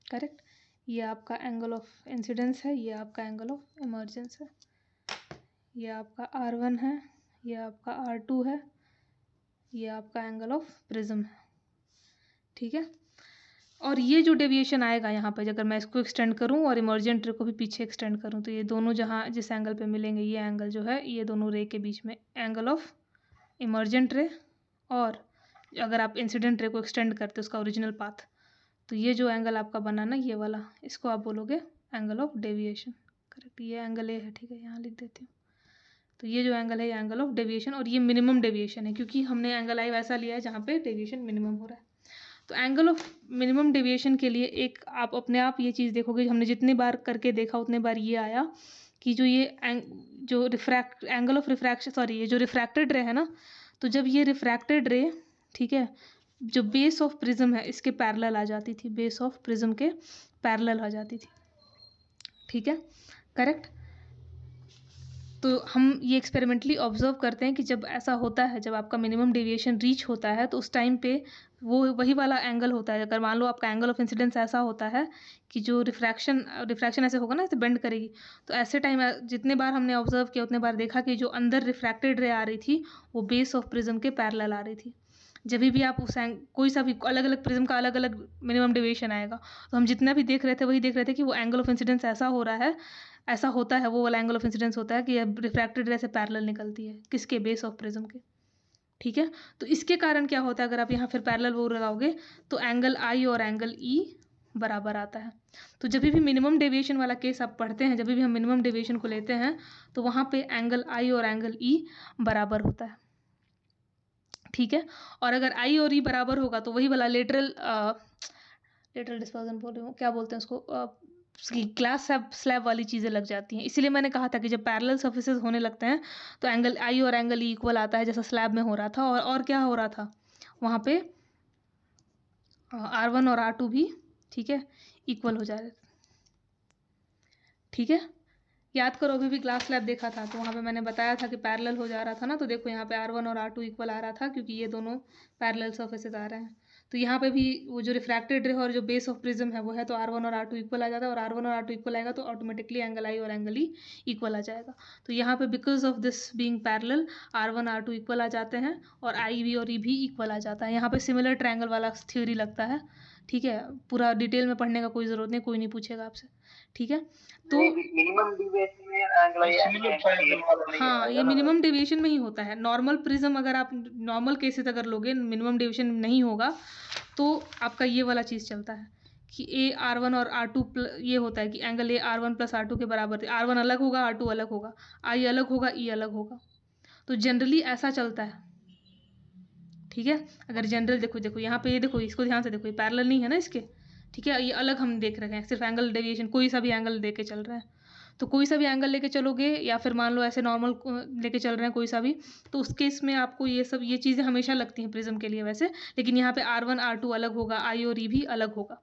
करेक्ट। ये आपका एंगल ऑफ इंसिडेंस है, ये आपका एंगल ऑफ इमर्जेंस है, ये आपका R1 है, ये आपका R2 है, ये आपका एंगल ऑफ प्रिज्म है, ठीक है। और ये जो डेविएशन आएगा यहाँ पे, अगर मैं इसको एक्सटेंड करूँ और इमर्जेंट रे को भी पीछे एक्सटेंड करूँ, तो ये दोनों जहाँ जिस एंगल पे मिलेंगे, ये एंगल जो है ये दोनों रे के बीच में एंगल ऑफ इमर्जेंट रे, और अगर आप इंसिडेंट रे को एक्सटेंड करते उसका ओरिजिनल पाथ, तो ये जो एंगल आपका बना ना, ये वाला, इसको आप बोलोगे एंगल ऑफ डेविएशन, करेक्ट, ये एंगल ए है, ठीक है, यहाँ लिख देती हूँ। तो ये जो एंगल है ये एंगल ऑफ डेविएशन, और ये मिनिमम डेविएशन है क्योंकि हमने एंगल आई वैसा लिया है जहाँ पे डेविएशन मिनिमम हो रहा है। तो एंगल ऑफ मिनिमम डेविएशन के लिए एक आप अपने आप ये चीज़ देखोगे, हमने जितनी बार करके देखा उतने बार ये आया कि जो ये जो एंगल ऑफ रिफ्रैक्शन, सॉरी, ये जो रिफ्रैक्टेड रे है ना, तो जब ये रिफ्रैक्टेड रे, ठीक है, जो बेस ऑफ प्रिज्म है इसके पैरेलल आ जाती थी, बेस ऑफ प्रिज्म के पैरेलल आ जाती थी, ठीक है, करेक्ट। तो हम ये एक्सपेरिमेंटली ऑब्जर्व करते हैं कि जब ऐसा होता है, जब आपका मिनिमम डेविएशन रीच होता है तो उस टाइम पे वो वही वाला एंगल होता है। अगर मान लो आपका एंगल ऑफ इंसिडेंस ऐसा होता है कि जो रिफ्रैक्शन ऐसे होगा ना, ऐसे बेंड करेगी, तो ऐसे टाइम जितने बार हमने ऑब्जर्व किया उतने बार देखा कि जो अंदर रिफ्रैक्टेड रे आ रही थी वो बेस ऑफ प्रिज्म के पैरेलल आ रही थी। जब भी आप उस कोई सा भी अलग अलग प्रिज्म का अलग अलग मिनिमम डेविएशन आएगा, तो हम जितना भी देख रहे थे वही देख रहे थे कि वो एंगल ऑफ इंसिडेंस ऐसा हो रहा है, ऐसा होता है, वो वाला एंगल ऑफ इंसिडेंस होता है कि रिफ्रैक्टेड रे से पैरेलल निकलती है, किसके, बेस ऑफ प्रिज्म के, ठीक है। तो इसके कारण क्या होता है, अगर आप यहाँ फिर पैरेलल वो लगाओगे तो एंगल आई और एंगल ई बराबर आता है। तो जब भी मिनिमम डेविएशन वाला केस आप पढ़ते हैं, जब भी हम मिनिमम डेविएशन को लेते हैं तो वहाँ पे एंगल आई और एंगल ई बराबर होता है, ठीक है। और अगर आई और ई बराबर होगा तो वही वाला लेटरल डिस्पर्जन बोल रही हूँ, क्या बोलते हैं उसको, ग्लास स्लैब वाली चीज़ें लग जाती हैं। इसीलिए मैंने कहा था कि जब पैरेलल सर्फेसेस होने लगते हैं तो एंगल आई और एंगल ई इक्वल आता है, जैसा स्लैब में हो रहा था। और क्या हो रहा था वहाँ पे, R1 और R2 भी, ठीक है, इक्वल हो जा रहे थे, ठीक है। याद करो, अभी भी ग्लास स्लैब देखा था तो वहाँ पे मैंने बताया था कि पैरेलल हो जा रहा था ना, तो देखो यहाँ पे R1 और R2 इक्वल आ रहा था क्योंकि ये दोनों पैरेलल सर्फेसेस आ रहे हैं। तो यहाँ पे भी वो जो रिफ्रैक्टेड रे और जो बेस ऑफ प्रिज्म है वो है, तो R1 और R2 इक्वल आ जाता है, और R1 और R2 इक्वल आएगा तो ऑटोमेटिकली एंगल आई और एंगल ई इक्वल आ जाएगा। तो यहाँ पे because of this being parallel R1 R2 equal आ जाते हैं और आई भी और ई भी इक्वल आ जाता है। यहाँ पे सिमिलर ट्रायंगल वाला थ्योरी लगता है, ठीक है, पूरा डिटेल में पढ़ने का कोई ज़रूरत नहीं, कोई नहीं पूछेगा आपसे, ठीक है। तो मिनिमम डेविएशन में एंगल, हाँ, ये मिनिमम डेविएशन में ही होता है। नॉर्मल प्रिज्म अगर आप नॉर्मल केसेस अगर लोगे, मिनिमम डेविएशन नहीं होगा तो आपका ये वाला चीज़ चलता है कि ए R1 और R2 ये होता है कि angle A R1 plus R2 के बराबर है। R1 अलग होगा, R2 अलग होगा, आई अलग होगा, ई अलग होगा। तो जनरली ऐसा चलता है, ठीक है। अगर जनरल देखो यहाँ पे, ये देखो, इसको ध्यान से देखो, ये पैरेलल नहीं है ना इसके, ठीक है, ये अलग हम देख रहे हैं, सिर्फ एंगल डेविएशन, कोई सा भी एंगल लेके चल रहे हैं। तो कोई सा भी एंगल लेके चलोगे या फिर मान लो ऐसे नॉर्मल लेके चल रहे हैं कोई सा भी, तो उस केस में आपको ये चीज़ें हमेशा लगती हैं प्रिज्म के लिए वैसे, लेकिन यहाँ पे R1 R2 अलग होगा, आई और ई भी अलग होगा,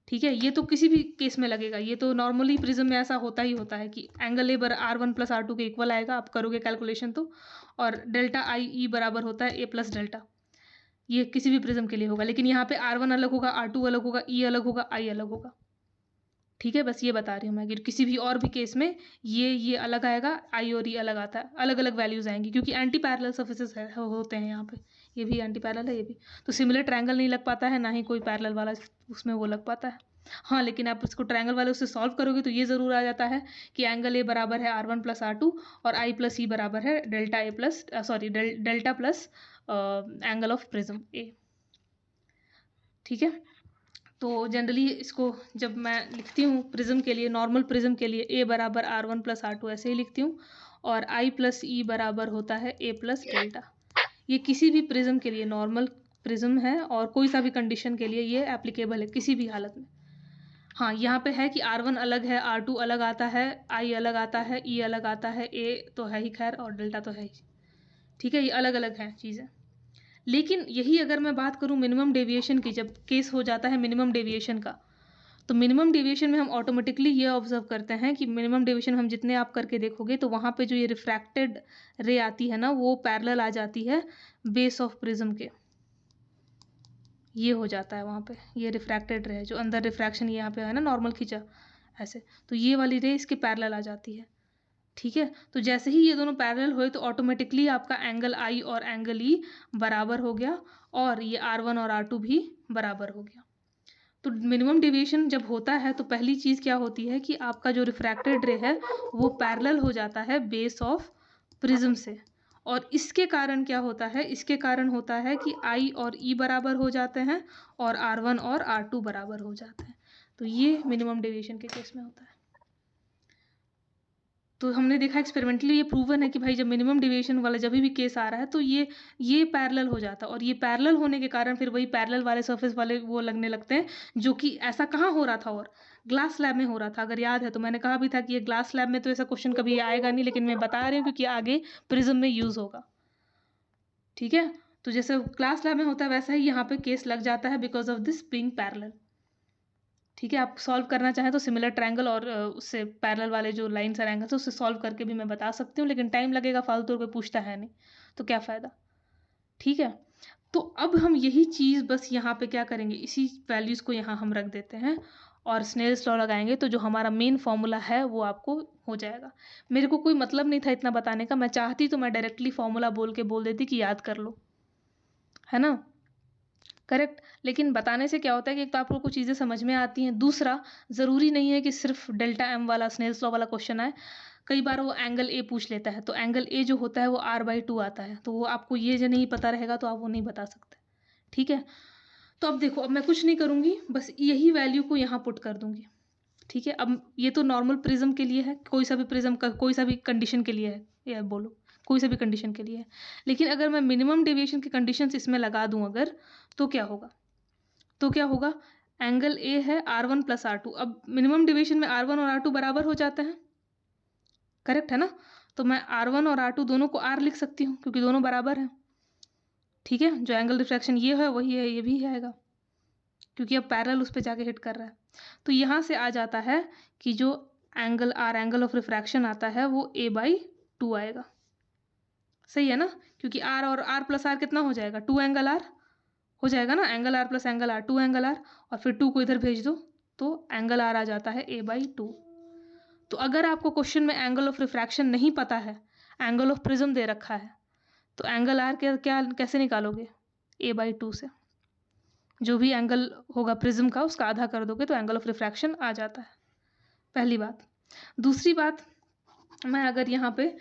ठीक है। ये तो किसी भी केस में लगेगा, ये तो नॉर्मली प्रिज्म में ऐसा होता ही होता है कि angle A R1 plus R2 के इक्वल आएगा, आप करोगे कैलकुलेशन तो, और डेल्टा आई ई बराबर होता है ए प्लस डेल्टा, ये किसी भी प्रिज्म के लिए होगा। लेकिन यहाँ पे R1 अलग होगा, R2 अलग होगा, ई अलग होगा, आई अलग होगा, ठीक है। बस ये बता रही हूँ मैं कि किसी भी और भी केस में ये अलग आएगा, आई और ई अलग आता है, अलग अलग वैल्यूज आएंगी क्योंकि एंटी पैरेलल सर्फेसेस होते हैं यहाँ पे, ये भी एंटी पैरेलल है, ये भी। तो सिमिलर ट्रायंगल नहीं लग पाता है, ना ही कोई पैरेलल वाला उसमें वो लग पाता है। हाँ, लेकिन आप इसको ट्रायंगल वाले उससे सॉल्व करोगे तो ये ज़रूर आ जाता है कि एंगल ए बराबर है R1 प्लस R2 और आई प्लस ई बराबर है delta A plus delta plus angle of prism ए, ठीक है। तो जनरली इसको जब मैं लिखती हूँ प्रिज्म के लिए, नॉर्मल प्रिज्म के लिए ए बराबर R1 प्लस R2 ऐसे ही लिखती हूँ, और आई प्लस ई बराबर होता है ए प्लस डेल्टा। ये किसी भी प्रिज्म के लिए नॉर्मल प्रिज्म है और कोई सा भी कंडीशन के लिए ये एप्लीकेबल है किसी भी हालत में। हाँ, यहाँ पे है कि R1 अलग है, R2 अलग आता है, आई अलग आता है, ई अलग आता है, ए तो है ही खैर, और डेल्टा तो है ही, ठीक है। ये अलग अलग हैं चीज़ें। लेकिन यही अगर मैं बात करूँ मिनिमम डेविएशन की, जब केस हो जाता है मिनिमम डेविएशन का, तो मिनिमम डेविएशन में हम ऑटोमेटिकली ये ऑब्जर्व करते हैं कि मिनिमम डेविएशन हम जितने आप करके देखोगे तो वहाँ पे जो ये रिफ्रैक्टेड रे आती है ना, वो पैरेलल आ जाती है बेस ऑफ प्रिज्म के, ये हो जाता है वहाँ पे, ये रिफ्रैक्टेड रे है जो अंदर रिफ्रैक्शन यहाँ पे है ना, नॉर्मल खींचा ऐसे, तो ये वाली रे इसके पैरेलल आ जाती है, ठीक है। तो जैसे ही ये दोनों पैरेलल हुए तो ऑटोमेटिकली आपका एंगल आई और एंगल ई बराबर हो गया, और ये R1 और R2 भी बराबर हो गया। तो मिनिमम डेविएशन जब होता है तो पहली चीज़ क्या होती है कि आपका जो रिफ्रैक्टेड रे है वो पैरेलल हो जाता है बेस ऑफ प्रिज्म से, और इसके कारण क्या होता है, इसके कारण होता है कि आई और ई बराबर हो जाते हैं और R1 और R2 बराबर हो जाते हैं। तो ये मिनिमम डेविएशन के केस में होता है। तो हमने देखा एक्सपेरिमेंटली ये प्रूवन है कि भाई जब मिनिमम डेविएशन वाला जब भी केस आ रहा है तो ये पैरेलल हो जाता है, और ये पैरेलल होने के कारण फिर वही पैरेलल वाले सरफेस वाले वो लगने लगते हैं, जो कि ऐसा कहाँ हो रहा था, और ग्लास लैब में हो रहा था। अगर याद है तो मैंने कहा भी था कि ये ग्लास लैब में तो ऐसा क्वेश्चन कभी आएगा नहीं, लेकिन मैं बता रही हूँ क्योंकि आगे प्रिज्म में यूज होगा। ठीक है, तो जैसे क्लास लैब में होता है वैसा ही यहाँ पे केस लग जाता है because of this being parallel. ठीक है, आप सॉल्व करना चाहें तो सिमिलर ट्रायंगल और उससे पैरेलल वाले जो लाइन्स और एंगल्स है उससे सॉल्व करके भी मैं बता सकती हूँ, लेकिन टाइम लगेगा, फालतू कोई पूछता है नहीं तो क्या फ़ायदा। ठीक है, तो अब हम यही चीज़ बस यहाँ पे क्या करेंगे, इसी वैल्यूज़ को यहाँ हम रख देते हैं और स्नेल्स लॉ लगाएंगे, तो जो हमारा मेन फॉर्मूला है वो आपको हो जाएगा। मेरे को कोई मतलब नहीं था इतना बताने का, मैं चाहती तो मैं डायरेक्टली फॉर्मूला बोल के बोल देती कि याद कर लो, है ना, करेक्ट। लेकिन बताने से क्या होता है कि एक तो आप लोग को चीज़ें समझ में आती हैं, दूसरा ज़रूरी नहीं है कि सिर्फ डेल्टा एम वाला स्नेल्स लॉ वाला क्वेश्चन आए, कई बार वो एंगल ए पूछ लेता है, तो एंगल ए जो होता है वो r/2 आता है, तो वो आपको ये जो नहीं पता रहेगा तो आप वो नहीं बता सकते। ठीक है, तो अब देखो, अब मैं कुछ नहीं करूँगी, बस यही वैल्यू को यहाँ पुट कर दूँगी। ठीक है, अब ये तो नॉर्मल प्रिज्म के लिए है, कोई सा भी प्रिज्म का कोई सा भी कंडीशन के लिए है, या बोलो कोई सा भी कंडीशन के लिए है। लेकिन अगर मैं मिनिमम डेविएशन की कंडीशंस इसमें लगा दूं अगर, तो क्या होगा, एंगल ए है r1 + r2। अब मिनिमम डेविएशन में r1 और r2 बराबर हो जाते हैं, करेक्ट है ना, तो मैं r1 और r2 दोनों को r लिख सकती हूँ क्योंकि दोनों बराबर हैं। ठीक है, जो एंगल रिफ्रैक्शन ये है वही है, ये भी आएगा क्योंकि अब पैरेलल उस पर जाके हिट कर रहा है। तो यहाँ से आ जाता है कि जो angle r angle of refraction आता है वो a/2 आएगा। सही है ना, क्योंकि r और r + r कितना हो जाएगा, 2 एंगल r हो जाएगा ना, angle r + angle r 2 angle r, और फिर 2 को इधर भेज दो तो एंगल r आ जाता है a/2। तो अगर आपको क्वेश्चन में एंगल ऑफ रिफ्रैक्शन नहीं पता है, एंगल ऑफ प्रिज्म दे रखा है, तो एंगल r क्या कैसे निकालोगे, a/2 से। जो भी एंगल होगा प्रिज्म का उसका आधा कर दोगे तो एंगल ऑफ रिफ्रैक्शन आ जाता है, पहली बात। दूसरी बात, मैं अगर यहाँ पे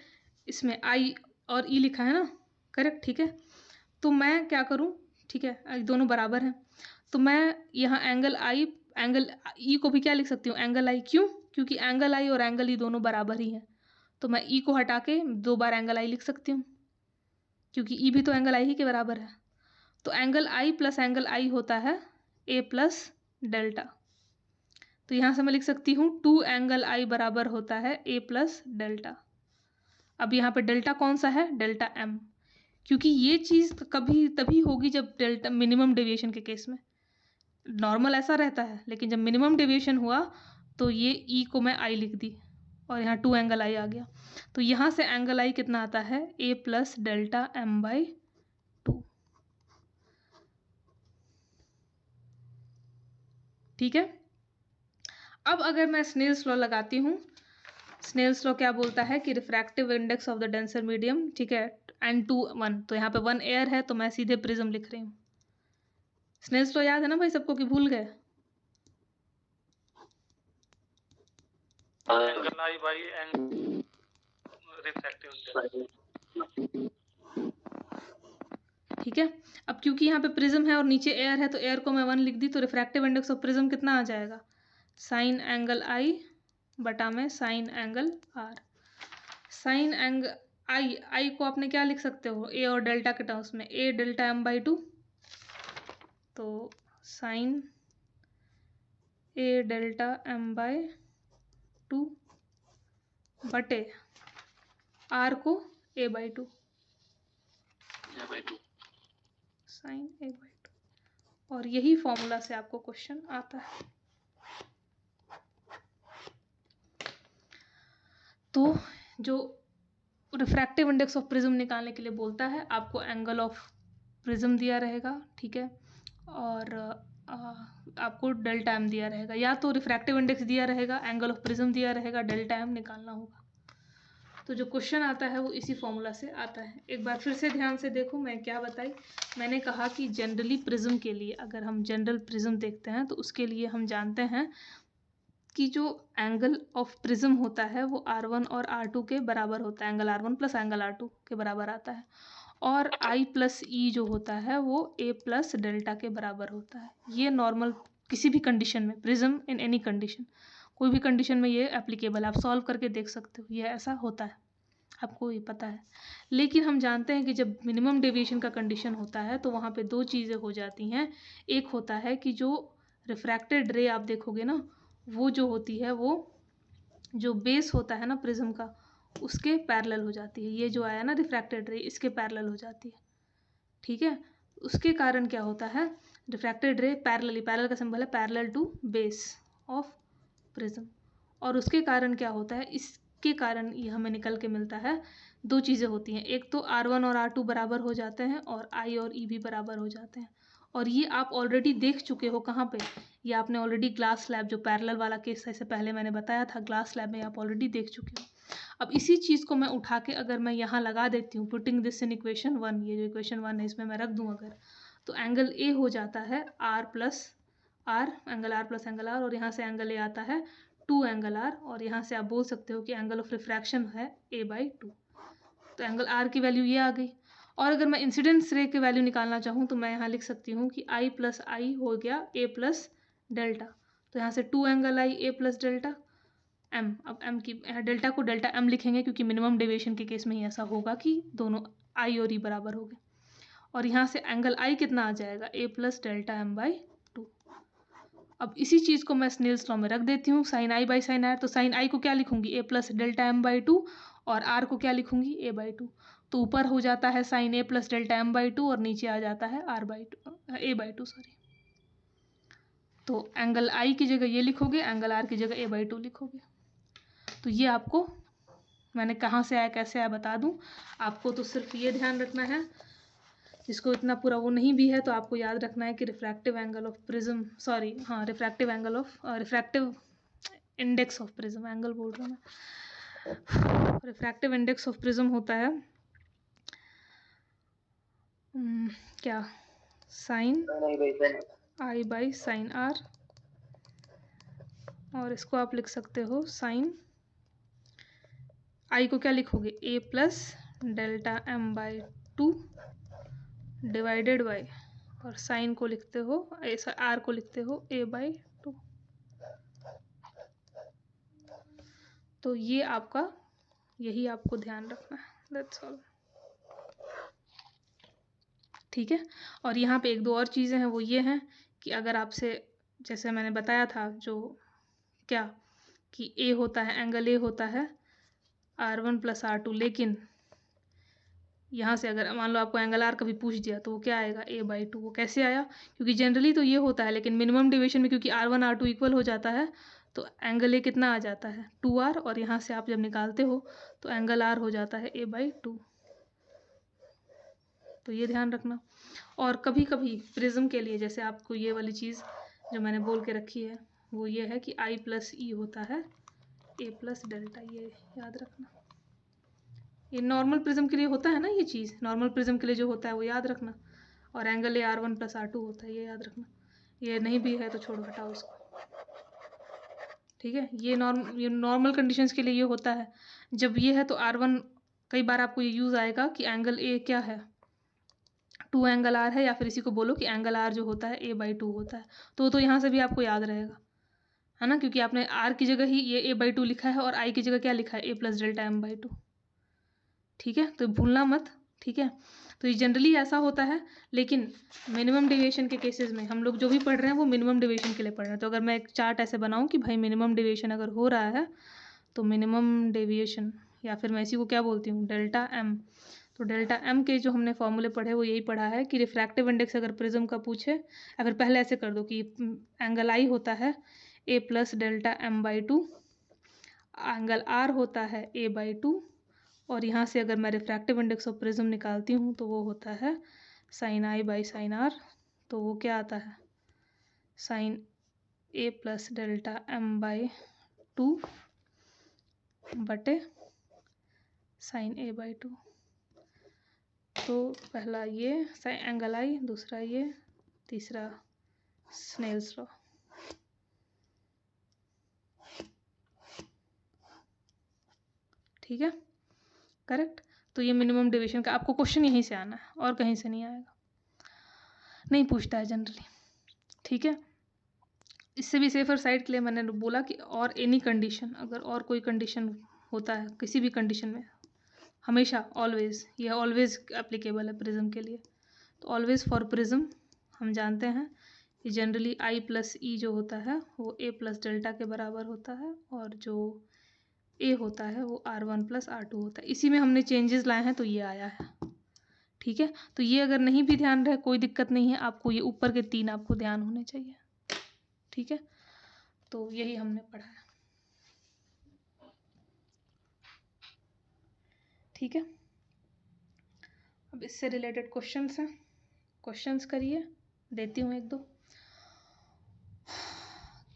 इसमें I और E लिखा है ना, करेक्ट, ठीक है, तो मैं क्या करूँ, ठीक है, दोनों बराबर हैं, तो मैं यहाँ एंगल E को भी क्या लिख सकती हूँ, एंगल I। क्यों, क्योंकि एंगल I और एंगल E दोनों बराबर ही हैं, तो मैं E को हटा के 2 बार एंगल I लिख सकती हूँ क्योंकि E भी तो एंगल I ही के बराबर है। तो एंगल I + एंगल I होता है a + डेल्टा, तो यहाँ से मैं लिख सकती हूँ 2 एंगल I बराबर होता है a + डेल्टा। अब यहाँ पे डेल्टा कौन सा है, डेल्टा m, क्योंकि ये चीज़ कभी तभी होगी जब डेल्टा मिनिमम डेविएशन के केस में, नॉर्मल ऐसा रहता है, लेकिन जब मिनिमम डेविएशन हुआ तो ये E को मैं I लिख दी और यहाँ 2 एंगल I आ गया, तो यहाँ से एंगल I कितना आता है, a + डेल्टा m/2। ठीक है, अब अगर मैं स्नेल्स लॉ लगाती हूँ, स्नेल्स लॉ क्या बोलता है कि refractive index of the denser medium, ठीक है, n2 1, तो यहाँ पे 1 एयर है तो मैं सीधे प्रिज्म लिख रही हूँ। स्नेल्स लॉ याद है ना भाई सबको, कि भूल गए, ठीक है। अब क्योंकि यहाँ पे प्रिज्म है और नीचे एयर है तो एयर को मैं 1 लिख दी, तो रिफ्रैक्टिव इंडेक्स ऑफ प्रिज्म कितना आ जाएगा, साइन एंगल I बटा में sign angle R। Sign angle I को आपने क्या लिख सकते हो, a और डेल्टा के टर्म्स में, a डेल्टा m/2, तो साइन a डेल्टा m/2 बटे R को a/2 साइन a/2, और यही फॉर्मूला से आपको क्वेश्चन आता है। तो जो रिफ्रैक्टिव इंडेक्स ऑफ प्रिज्म निकालने के लिए बोलता है, आपको एंगल ऑफ प्रिज्म दिया रहेगा, ठीक है, और आपको डेल्टा m दिया रहेगा, या तो रिफ्रैक्टिव इंडेक्स दिया रहेगा, एंगल ऑफ प्रिज्म दिया रहेगा, डेल्टा m निकालना होगा। तो जो क्वेश्चन आता है वो इसी फॉर्मूला से आता है। एक बार फिर से ध्यान से देखो मैं क्या बताई, मैंने कहा कि जनरली प्रिज्म के लिए, अगर हम जनरल प्रिज्म देखते हैं तो उसके लिए हम जानते हैं कि जो एंगल ऑफ प्रिज्म होता है वो r1 और r2 के बराबर होता है, एंगल r1 + एंगल r2 के बराबर आता है, और I + E जो होता है वो a + डेल्टा के बराबर होता है। ये नॉर्मल किसी भी कंडीशन में, प्रिज्म इन एनी कंडीशन, कोई भी कंडीशन में ये एप्लीकेबल, आप सॉल्व करके देख सकते हो, ये ऐसा होता है, आपको ये पता है। लेकिन हम जानते हैं कि जब मिनिमम डेविएशन का कंडीशन होता है तो वहाँ पे दो चीज़ें हो जाती हैं। एक होता है कि जो रिफ्रैक्टेड रे आप देखोगे ना, वो जो होती है वो जो बेस होता है ना प्रिज्म का, उसके पैरेलल हो जाती है। ये जो आया ना रिफ्रैक्टेड रे, इसके पैरेलल हो जाती है, ठीक है। उसके कारण क्या होता है, रिफ्रैक्टेड रे पैरेलली, पैरेलल का सिंबल है parallel to base of prism, और उसके कारण क्या होता है, इसके कारण ये हमें निकल के मिलता है, दो चीज़ें होती हैं। एक तो R1 और R2 बराबर हो जाते हैं और I और E भी बराबर हो जाते हैं। और ये आप ऑलरेडी देख चुके हो कहाँ पे, ये आपने ऑलरेडी ग्लास स्लैब, जो पैरेलल वाला केस से पहले मैंने बताया था, ग्लास स्लैब में आप ऑलरेडी देख चुके हो। अब इसी चीज़ को मैं उठा के अगर मैं यहाँ लगा देती हूँ, पुटिंग दिस इन इक्वेशन 1, ये जो इक्वेशन 1 है इसमें मैं रख दूँ अगर, तो एंगल ए हो जाता है R plus R, angle R plus angle R, और यहाँ से एंगल ए आता है 2 एंगल R, और यहाँ से आप बोल सकते हो कि एंगल ऑफ रिफ्रैक्शन है A/2। तो एंगल R की वैल्यू ये आ गई। और अगर मैं इंसिडेंस रे की वैल्यू निकालना चाहूँ तो मैं यहाँ लिख सकती हूँ कि I प्लस आई हो गया A प्लस डेल्टा। तो यहाँ से 2 angle I A plus delta M। अब M की डेल्टा को डेल्टा M लिखेंगे क्योंकि मिनिमम डेविएशन के केस में ही ऐसा होगा कि दोनों I और E बराबर हो गए। और यहाँ से एंगल I कितना आ जाएगा, A प्लस डेल्टा M/2। अब इसी चीज़ को मैं स्नेल्स लॉ में रख देती हूँ, sine I by sine R। तो साइन I को क्या लिखूंगी, A प्लस डेल्टा M/2, और R को क्या लिखूंगी, A/2। तो ऊपर हो जाता है sign A plus delta M/2 और नीचे आ जाता है A/2 सॉरी। तो एंगल I की जगह ये लिखोगे, एंगल R की जगह A/2 लिखोगे। तो ये आपको मैंने कहाँ से आया कैसे आया बता दूँ, आपको तो सिर्फ ये ध्यान रखना है, जिसको इतना पूरा वो नहीं भी है तो आपको याद रखना है कि refractive angle of prism, sorry हाँ, refractive angle of refractive index of prism, angle बोल रहा हूँ मैं, रिफ्रैक्टिव इंडेक्स ऑफ प्रिज्म होता है क्या, sine I by sine R, और इसको आप लिख सकते हो साइन I को क्या लिखोगे, A plus delta M/2 divided by, और साइन को लिखते हो, R को लिखते हो A/2। तो ये आपका, यही आपको ध्यान रखना है, दैट्स ऑल, ठीक है। और यहाँ पे एक दो और चीज़ें हैं, वो ये हैं कि अगर आपसे, जैसे मैंने बताया था जो क्या, कि A होता है, एंगल A होता है R1 प्लस R2, लेकिन यहाँ से अगर मान लो आपको एंगल R कभी पूछ दिया तो वो क्या आएगा, A/2। वो कैसे आया, क्योंकि जनरली तो ये होता है, लेकिन मिनिमम डेविएशन में क्योंकि R1 R2 इक्वल हो जाता है तो एंगल A कितना आ जाता है, 2R, और यहाँ से आप जब निकालते हो तो एंगल R हो जाता है A/2। तो ये ध्यान रखना। और कभी कभी प्रिज्म के लिए, जैसे आपको ये वाली चीज़ जो मैंने बोल के रखी है वो ये है कि I प्लस E होता है A प्लस डेल्टा, ये याद रखना। ये नॉर्मल प्रिज्म के लिए होता है ना, ये चीज़ नॉर्मल प्रिज्म के लिए जो होता है वो याद रखना। और angle A R1 plus R2 होता है, ये याद रखना। ये नहीं भी है तो छोड़ो, हटाओ इसको, ठीक है। ये नॉर्मल कंडीशंस के लिए ये होता है। जब ये है तो R1, कई बार आपको ये यूज़ आएगा कि एंगल A क्या है, 2 एंगल R है, या फिर इसी को बोलो कि एंगल R जो होता है A/2 होता है। तो यहाँ से भी आपको याद रहेगा, है ना, क्योंकि आपने R की जगह ही ये A/2 लिखा है और I की जगह क्या लिखा है, A प्लस डेल्टा M/2, ठीक है। तो भूलना मत, ठीक है। तो ये जनरली ऐसा होता है, लेकिन मिनिमम डेविएशन के केसेस में हम लोग जो भी पढ़ रहे हैं वो मिनिमम डेविएशन के लिए पढ़ रहे हैं। तो अगर मैं एक चार्ट ऐसे बनाऊं कि भाई मिनिमम डेविएशन अगर हो रहा है तो मिनिमम डेविएशन, या फिर मैं इसी को क्या बोलती हूँ, डेल्टा M। तो डेल्टा M के जो हमने फॉर्मूले पढ़े वो यही पढ़ा है कि रिफ्रैक्टिव इंडेक्स अगर प्रिज्म का पूछे, या फिर पहले ऐसे कर दो कि एंगल I होता है A plus delta M/2, angle R होता है A/2, और यहाँ से अगर मैं रिफ्रैक्टिव इंडेक्स ऑफ प्रिज्म निकालती हूँ तो वो होता है sine I by sine R। तो वो क्या आता है, sign A plus delta M/2 बटे साइन A/2। तो पहला ये एंगल I, दूसरा ये, तीसरा स्नेल्स लॉ, ठीक है, करेक्ट। तो ये मिनिमम डेविएशन का आपको क्वेश्चन यहीं से आना है और कहीं से नहीं आएगा, नहीं पूछता है जनरली, ठीक है। इससे भी सेफर साइड के लिए मैंने बोला कि और एनी कंडीशन, अगर और कोई कंडीशन होता है किसी भी कंडीशन में, हमेशा ऑलवेज, यह ऑलवेज एप्लीकेबल है प्रिज्म के लिए। तो ऑलवेज फॉर प्रिज्म हम जानते हैं कि जनरली आई प्लस ई जो होता है वो ए प्लस डेल्टा के बराबर होता है, और जो ए होता है वो R1 प्लस R2 होता है। इसी में हमने चेंजेस लाए हैं तो ये आया है। ठीक है, तो ये अगर नहीं भी ध्यान रहे कोई दिक्कत नहीं है, आपको ये ऊपर के 3 आपको ध्यान होने चाहिए। ठीक है, तो यही हमने पढ़ा है। ठीक है, अब इससे रिलेटेड क्वेश्चंस हैं, क्वेश्चंस करिए, देती हूँ 1-2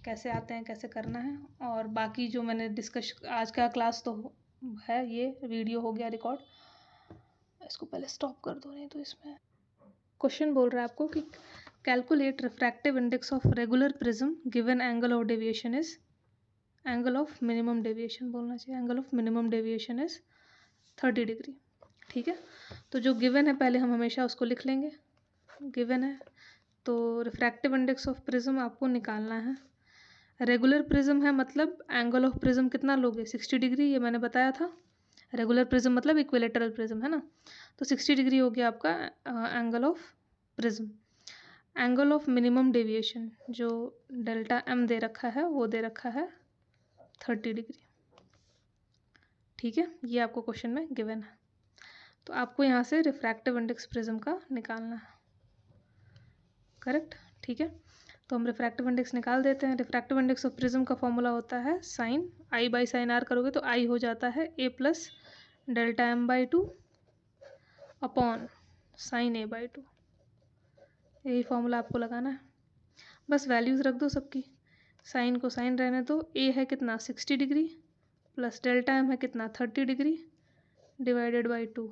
कैसे आते हैं, कैसे करना है। और बाकी जो मैंने डिस्कस, आज का क्लास तो है, ये वीडियो हो गया रिकॉर्ड, इसको पहले स्टॉप कर दो, नहीं तो इसमें क्वेश्चन बोल रहा है आपको कि calculate refractive index of regular prism given angle of deviation is, angle of minimum deviation बोलना चाहिए, angle of minimum deviation is 30 degree. ठीक है, तो जो गिवन है पहले हम हमेशा उसको लिख लेंगे, गिवन है। तो रिफ्रैक्टिव इंडेक्स ऑफ प्रिज्म आपको निकालना है। रेगुलर प्रिज्म है मतलब एंगल ऑफ प्रिज्म कितना लोगे, 60 डिग्री, ये मैंने बताया था। रेगुलर प्रिज्म मतलब इक्विलेटरल प्रिज्म है ना, तो 60 डिग्री हो गया आपका angle of prism. Angle of minimum deviation जो डेल्टा एम दे रखा है वो दे रखा है 30 डिग्री। ठीक है, ये आपको क्वेश्चन में गिवन है। तो आपको यहाँ से रिफ्रैक्टिव इंडेक्स प्रिज्म का निकालना है, करेक्ट। ठीक है, तो हम रिफ्रैक्टिव इंडेक्स निकाल देते हैं। रिफ्रैक्टिव इंडेक्स ऑफ प्रिज्म का फॉर्मूला होता है sine i by sine r, करोगे तो आई हो जाता है A plus delta m by 2 upon sine A by 2। यही फॉर्मूला आपको लगाना है, बस वैल्यूज़ रख दो सबकी। साइन को साइन रहने दो, ए है कितना 60 डिग्री प्लस डेल्टा एम है कितना 30 डिग्री डिवाइडेड बाई 2,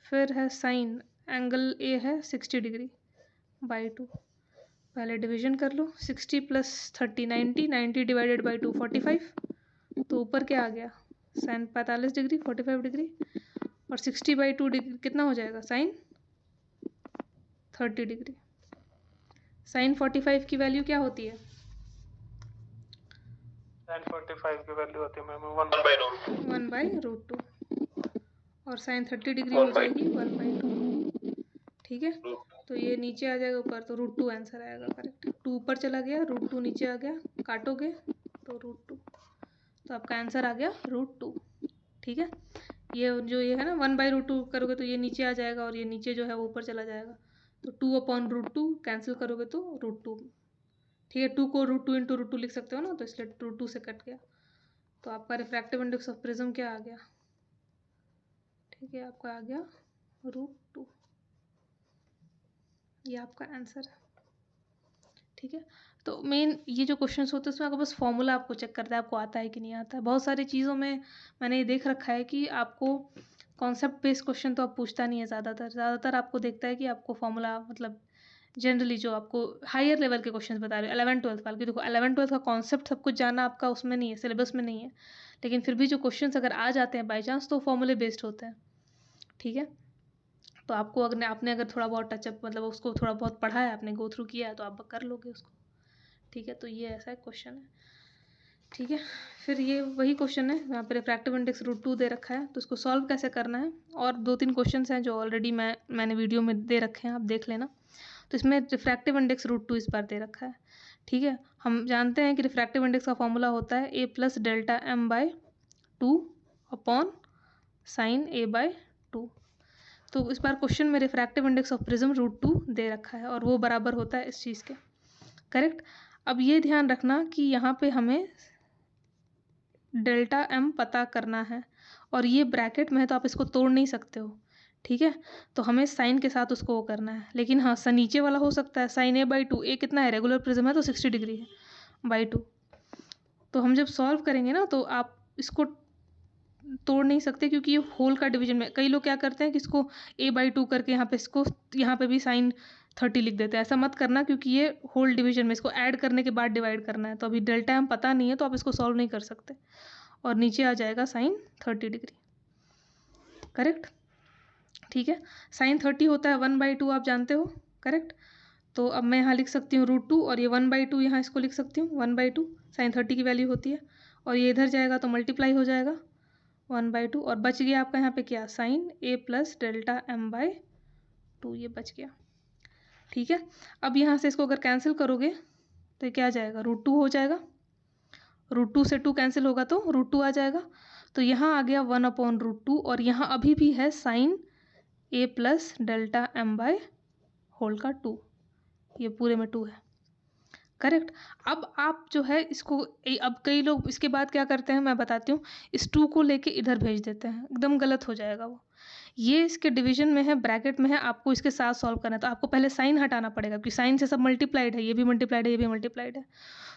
फिर है साइन एंगल ए है 60 डिग्री बाई 2, पहले डिवीजन कर लो, 60 प्लस 30 90, 90 डिवाइडेड बाई 2 45, तो ऊपर क्या आ गया साइन 45 डिग्री 45 डिग्री, और 60 बाई 2 डिग्री कितना हो जाएगा साइन 30 डिग्री। साइन 45 की वैल्यू क्या होती है, साइन 45 की वैल्यू होती है मैम 1/√2, और साइन 30 डिग्री हो जाएगी 1/2। ठीक है, तो ये नीचे आ जाएगा ऊपर, तो √2 आंसर आएगा, करेक्ट। 2 ऊपर चला गया, √2 नीचे आ गया, काटोगे तो √2, तो आपका आंसर आ गया √2। ठीक है, ये जो ये है ना 1/√2 करोगे तो ये नीचे आ जाएगा, और ये नीचे जो है वो ऊपर चला जाएगा, तो 2/√2 कैंसिल करोगे तो √2। ठीक है, 2 को √2 इंटू √2 लिख सकते हो ना, तो इसलिए √2 से कट गया, तो आपका रिफ्रैक्टिव इंडेक्स ऑफ प्रिज्म क्या आ गया, ठीक है, आपका आ गया √2। ये आपका आंसर है। ठीक है, तो मेन ये जो क्वेश्चंस होते हैं उसमें आपको बस फॉर्मूला आपको चेक करता है आपको आता है कि नहीं आता है। बहुत सारी चीज़ों में मैंने ये देख रखा है कि आपको कॉन्सेप्ट बेस्ड क्वेश्चन तो आप पूछता नहीं है, ज़्यादातर आपको देखता है कि आपको फॉर्मूला मतलब जनरली जो आपको हायर लेवल के क्वेश्चंस बता रहे हो 11-12 वाले, देखो 11-12 का कॉन्सेप्ट सब कुछ जानना आपका उसमें नहीं है, सिलेबस में नहीं है, लेकिन फिर भी जो क्वेश्चंस अगर आ जाते हैं बाई चांस तो फॉर्मूले बेस्ड होते हैं। ठीक है, तो आपको अगर आपने अगर थोड़ा बहुत टचअप मतलब उसको थोड़ा बहुत पढ़ा है, आपने गो थ्रू किया है, तो आप कर लोगे उसको। ठीक है, तो ये ऐसा एक क्वेश्चन है। ठीक है, फिर ये वही क्वेश्चन है, यहाँ पे रिफ्रैक्टिव इंडेक्स √2 दे रखा है, तो इसको सॉल्व कैसे करना है। और 2-3 क्वेश्चन हैं जो ऑलरेडी मैंने वीडियो में दे रखे हैं, आप देख लेना। तो इसमें रिफ्रैक्टिव इंडेक्स √2 इस बार दे रखा है। ठीक है, हम जानते हैं कि रिफ्रैक्टिव इंडेक्स का फॉर्मूला होता है A plus delta m by 2 upon sine A by 2। तो इस बार क्वेश्चन में रिफ्रैक्टिव इंडेक्स ऑफ प्रिज्म √2 दे रखा है, और वो बराबर होता है इस चीज़ के, करेक्ट। अब ये ध्यान रखना कि यहाँ पे हमें डेल्टा एम पता करना है, और ये ब्रैकेट में है तो आप इसको तोड़ नहीं सकते हो। ठीक है, तो हमें साइन के साथ उसको वो करना है, लेकिन हाँ नीचे वाला हो सकता है साइन ए बाई 2, ए कितना है रेगुलर प्रिज्म है तो 60 डिग्री है बाई 2, तो हम जब सॉल्व करेंगे ना तो आप इसको तोड़ नहीं सकते, क्योंकि ये होल का डिवीजन में कई लोग क्या करते हैं कि इसको a/2 करके यहाँ पे भी साइन 30 लिख देते हैं। ऐसा मत करना, क्योंकि ये होल डिवीजन में इसको ऐड करने के बाद डिवाइड करना है, तो अभी डेल्टा हम पता नहीं है तो आप इसको सॉल्व नहीं कर सकते, और नीचे आ जाएगा साइन 30 डिग्री, करेक्ट। ठीक है, साइन 30 होता है 1/2, आप जानते हो, करेक्ट। तो अब मैं यहाँ लिख सकती हूँ √2 और ये 1/2 यहाँ इसको लिख सकती हूँ 1/2 sin 30 की वैल्यू होती है, और ये इधर जाएगा तो मल्टीप्लाई हो जाएगा 1/2, और बच गया आपका यहाँ पे क्या sin a + Δm/2, ये बच गया। ठीक है, अब यहाँ से इसको अगर कैंसिल करोगे तो क्या आ जाएगा, √2 हो जाएगा, √2 से 2 कैंसिल होगा तो √2 आ जाएगा, तो यहाँ आ गया 1/√2, और यहाँ अभी भी है sin a + Δm/2, ये पूरे में 2 है, करेक्ट। अब आप जो है इसको अब कई लोग इसके बाद क्या करते हैं मैं बताती हूँ, इस 2 को लेके इधर भेज देते हैं, एकदम गलत हो जाएगा वो। ये इसके डिवीजन में है, ब्रैकेट में है, आपको इसके साथ सॉल्व करना है, तो आपको पहले साइन हटाना पड़ेगा क्योंकि साइन से सब मल्टीप्लाइड है, ये भी मल्टीप्लाइड है, ये भी मल्टीप्लाइड है।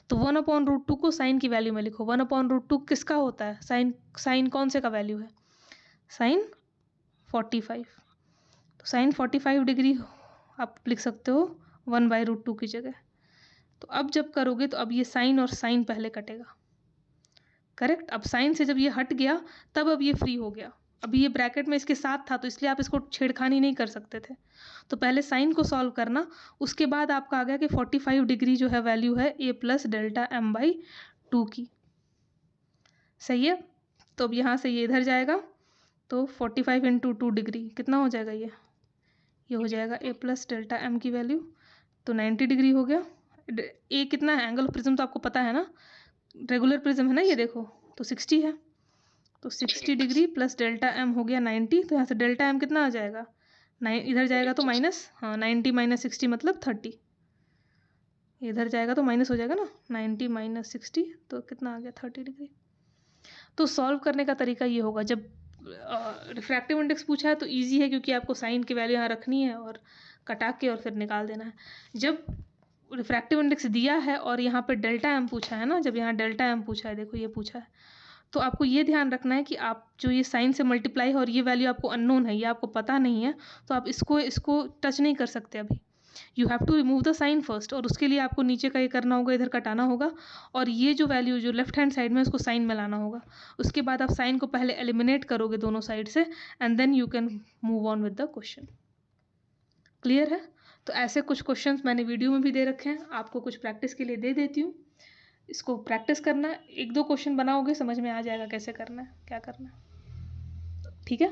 तो 1/√2 को साइन की वैल्यू में लिखो। 1/√2 किसका होता है, साइन कौन से का वैल्यू है, साइन 45, तो साइन 45 डिग्री आप लिख सकते हो 1/√2 की जगह। तो अब जब करोगे तो अब ये साइन और साइन पहले कटेगा, करेक्ट। अब साइन से जब ये हट गया तब अब ये फ्री हो गया, अभी ये ब्रैकेट में इसके साथ था तो इसलिए आप इसको छेड़खानी नहीं कर सकते थे। तो पहले साइन को सॉल्व करना, उसके बाद आपका आ गया कि 45 डिग्री जो है वैल्यू है a + Δm/2 की, सही है। तो अब यहाँ से ये इधर जाएगा तो 45 × 2 डिग्री कितना हो जाएगा, ये हो जाएगा a + Δm की वैल्यू, तो 90 डिग्री हो गया। ए कितना है, एंगल ऑफ प्रिज्म तो आपको पता है ना, रेगुलर प्रिज्म है ना ये, देखो तो 60 है, तो 60 डिग्री + Δm हो गया 90, तो यहाँ से Δm कितना आ जाएगा, इधर जाएगा तो माइनस, हाँ 90 - 60 मतलब 30, इधर जाएगा तो माइनस हो जाएगा ना, 90 - 60 तो कितना आ गया 30 डिग्री। तो सॉल्व करने का तरीका ये होगा, जब रिफ्रैक्टिव इंडेक्स पूछा है तो इजी है क्योंकि आपको साइन की वैल्यू यहाँ रखनी है और कटा के और फिर निकाल देना है। जब रिफ्रैक्टिव इंडेक्स दिया है और यहाँ पे Δm पूछा है ना, जब यहाँ Δm पूछा है, देखो ये पूछा है, तो आपको ये ध्यान रखना है कि आप जो ये साइन से मल्टीप्लाई है और ये वैल्यू आपको अननोन है, ये आपको पता नहीं है, तो आप इसको टच नहीं कर सकते अभी। You have to remove the sine first, और उसके लिए आपको नीचे का ये करना होगा, इधर कटाना होगा, और ये जो वैल्यू जो लेफ्ट हैंड साइड में उसको साइन में लाना होगा। उसके बाद आप साइन को पहले एलिमिनेट करोगे दोनों साइड से, and then you can move on with the question. Clear है? तो ऐसे कुछ क्वेश्चंस मैंने वीडियो में भी दे रखे हैं, आपको कुछ प्रैक्टिस के लिए दे देती हूँ, इसको प्रैक्टिस करना, 1-2 क्वेश्चन बनाओगे समझ में आ जाएगा कैसे करना है, क्या करना है, ठीक है।